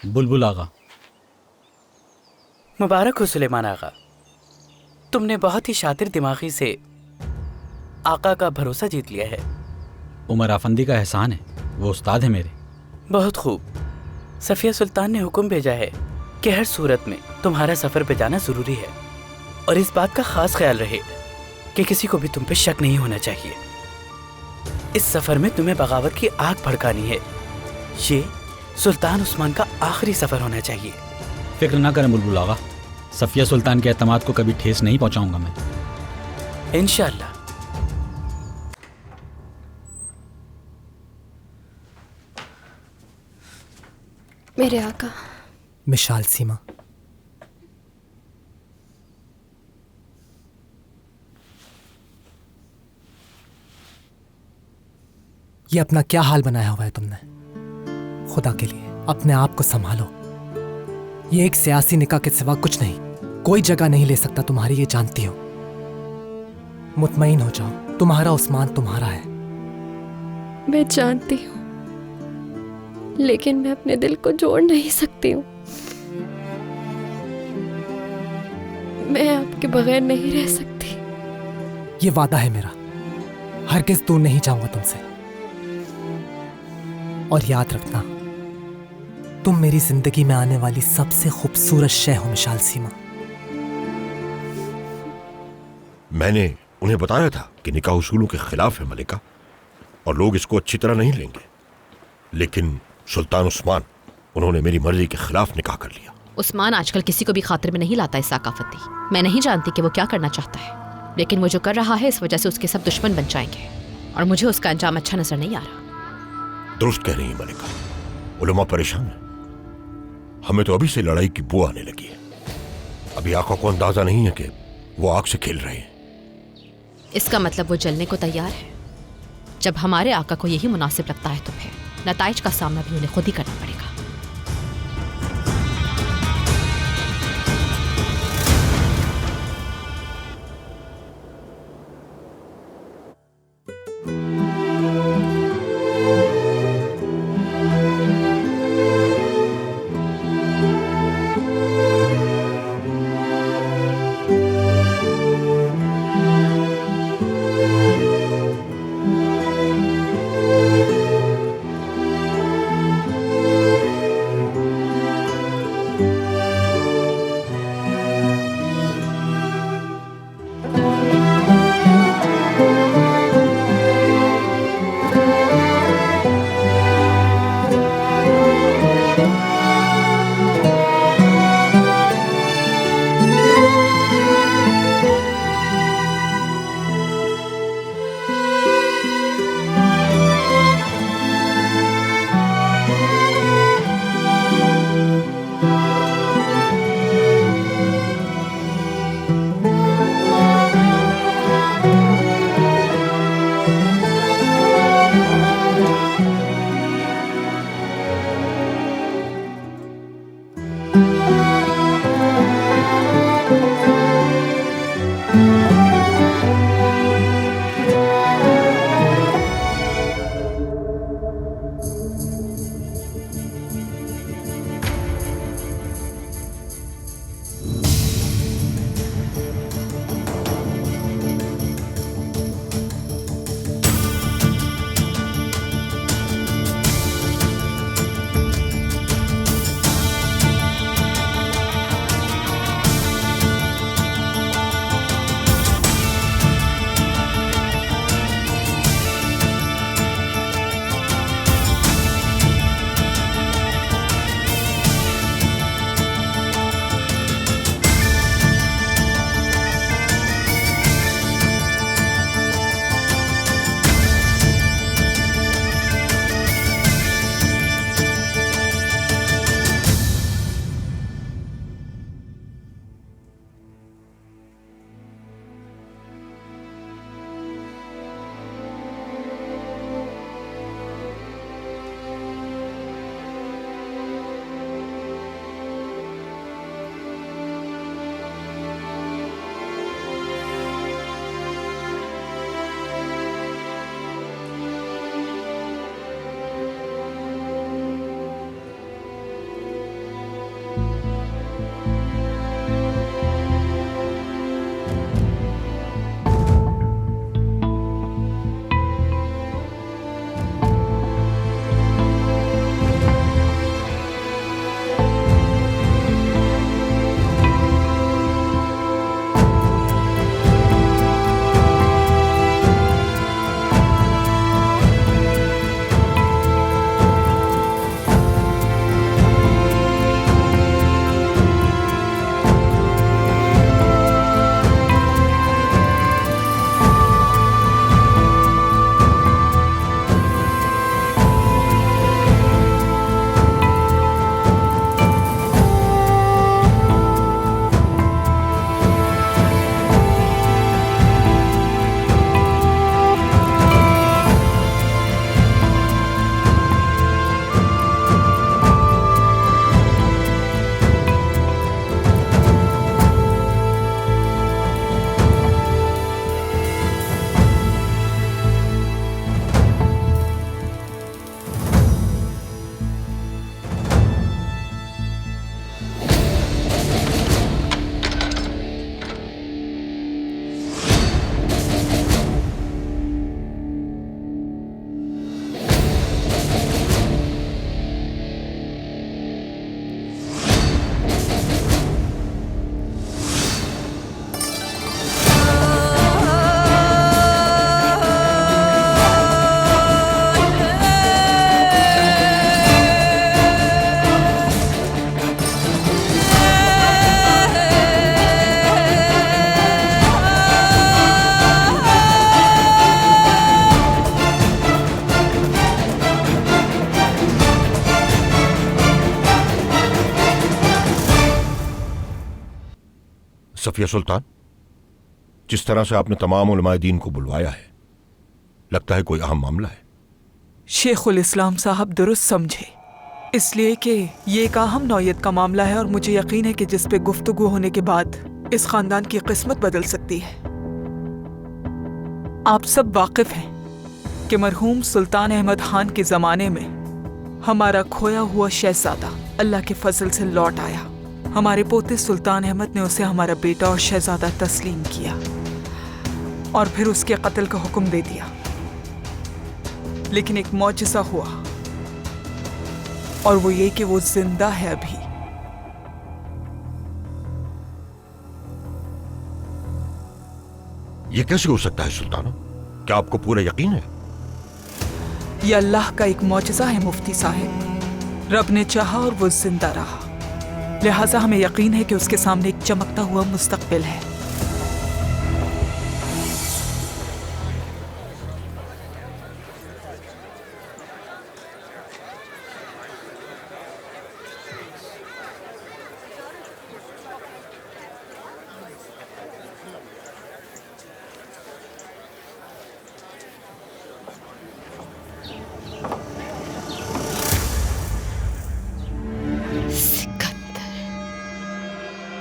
बुलबुल आगा। मुबारक हो सुलेमान आगा, तुमने बहुत ही शातिर दिमागी से आका का भरोसा जीत लिया है। उमर आफंदी का एहसान है, वो उस्ताद है मेरे। बहुत खूब। सफिया सुल्तान ने हुक्म भेजा है कि हर सूरत में तुम्हारा सफर पे जाना जरूरी है, और इस बात का खास ख्याल रहे कि किसी को भी तुम पे शक नहीं होना चाहिए। इस सफर में तुम्हें बगावत की आग भड़कानी है। ये सुल्तान उस्मान का आखिरी सफर होना चाहिए। फिक्र ना करें बुलबुल आगा, सफिया सुल्तान के एतमाद को कभी ठेस नहीं पहुंचाऊंगा मैं, इंशाअल्लाह। मेरे आका। मिशाल सीमा, ये अपना क्या हाल बनाया हुआ है तुमने? खुदा के लिए अपने आप को संभालो। ये एक सियासी निकाह के सिवा कुछ नहीं, कोई जगह नहीं ले सकता तुम्हारी, ये जानती हो। मुतमईन हो जाओ, तुम्हारा उस्मान तुम्हारा है। मैं जानती हूँ, लेकिन मैं अपने दिल को जोड़ नहीं सकती हूँ। मैं आपके बगैर नहीं रह सकती। ये वादा है मेरा, हरगिज़ दूर नहीं जाऊंगा तुमसे। और याद रखना, तुम मेरी जिंदगी में आने वाली सबसे खूबसूरत शय हो मिशाल सीमा। मैंने उन्हें बताया था कि निकाह उसूलों के खिलाफ है मलिका, और लोग इसको अच्छी तरह नहीं लेंगे, लेकिन सुल्तान उस्मान, उन्होंने मेरी मर्जी के खिलाफ निकाह कर लिया। उस्मान आजकल किसी को भी खातिर में नहीं लाता इस साकाफती। मैं नहीं जानती कि वो क्या करना चाहता है, लेकिन वो जो कर रहा है इस वजह से उसके सब दुश्मन बन जाएंगे, और मुझे उसका अंजाम अच्छा नजर नहीं आ रहा। दुरुस्त कह रही है मलिका, उलमा परेशान है। हमें तो अभी से लड़ाई की बू आने लगी है। अभी आका को अंदाजा नहीं है कि वो आग से खेल रहे हैं। इसका मतलब वो जलने को तैयार है। जब हमारे आका को यही मुनासिब लगता है तो फिर नताइज का सामना भी उन्हें खुद ही करना पड़ेगा। सफिया सुल्तान, जिस तरह से आपने तमाम उलमाए दीन को बुलवाया है, लगता है कोई अहम मामला है। शेखुल इस्लाम साहब दुरुस्त समझे, इसलिए कि ये एक अहम नौयत का मामला है और मुझे यकीन है कि जिस पे गुफ्तगू होने के बाद इस खानदान की किस्मत बदल सकती है। आप सब वाकिफ हैं कि मरहूम सुल्तान अहमद खान के ज़माने में हमारा खोया हुआ शहजादा अल्लाह के फजल से लौट आया। हमारे पोते सुल्तान अहमद ने उसे हमारा बेटा और शहजादा तस्लीम किया और फिर उसके कत्ल का हुक्म दे दिया। लेकिन एक मौजज़ा हुआ और वो ये कि वो जिंदा है अभी। ये कैसे हो सकता है सुल्ताना? क्या आपको पूरा यकीन है? ये अल्लाह का एक मौजज़ा है मुफ्ती साहब। रब ने चाहा और वो जिंदा रहा, लिहाजा हमें यकीन है कि उसके सामने एक चमकता हुआ मुस्तकबिल है।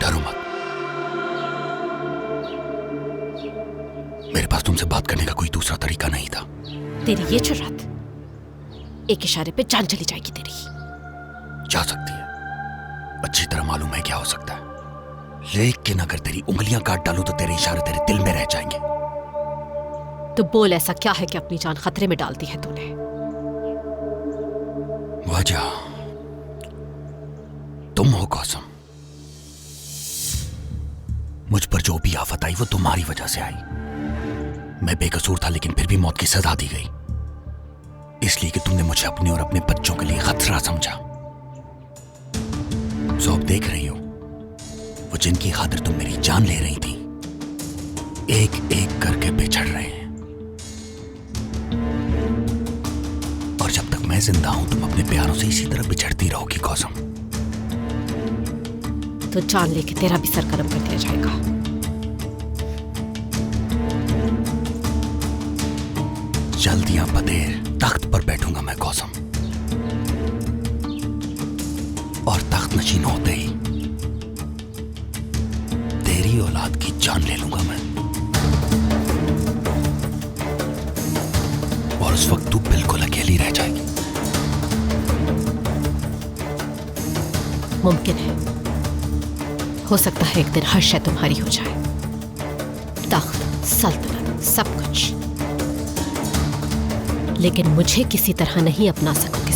डरो मत, मेरे पास तुमसे बात करने का कोई दूसरा तरीका नहीं था। तेरी ये जुर्रत, एक इशारे पे जान चली जाएगी तेरी। जा सकती है, अच्छी तरह मालूम है क्या हो सकता है, लेकिन अगर तेरी उंगलियां काट डालूं तो तेरे इशारे तेरे दिल में रह जाएंगे। तो बोल, ऐसा क्या है कि अपनी जान खतरे में डाल दी है तूने? वजह तुम हो कौसम। मुझ पर जो भी आफत आई वो तुम्हारी वजह से आई। मैं बेकसूर था लेकिन फिर भी मौत की सजा दी गई, इसलिए कि तुमने मुझे अपने और अपने बच्चों के लिए खतरा समझा। सो अब देख रही हो, वो जिनकी खातिर तुम मेरी जान ले रही थी, एक एक करके बिछड़ रहे हैं। और जब तक मैं जिंदा हूं तुम अपने प्यारों से इसी तरह बिछड़ती रहोगी कौसम। तो जान लेके तेरा भी सर कलम कर दिया जाएगा। जल्द या बदेर तख्त पर बैठूंगा मैं कौसम, और तख्त नशीन होते ही तेरी औलाद की जान ले लूंगा मैं। और उस वक्त तू बिल्कुल अकेली रह जाएगी। मुमकिन है, हो सकता है एक दिन हर शय तुम्हारी हो जाए, तख्त, सल्तनत, सब कुछ, लेकिन मुझे किसी तरह नहीं अपना सकोगे।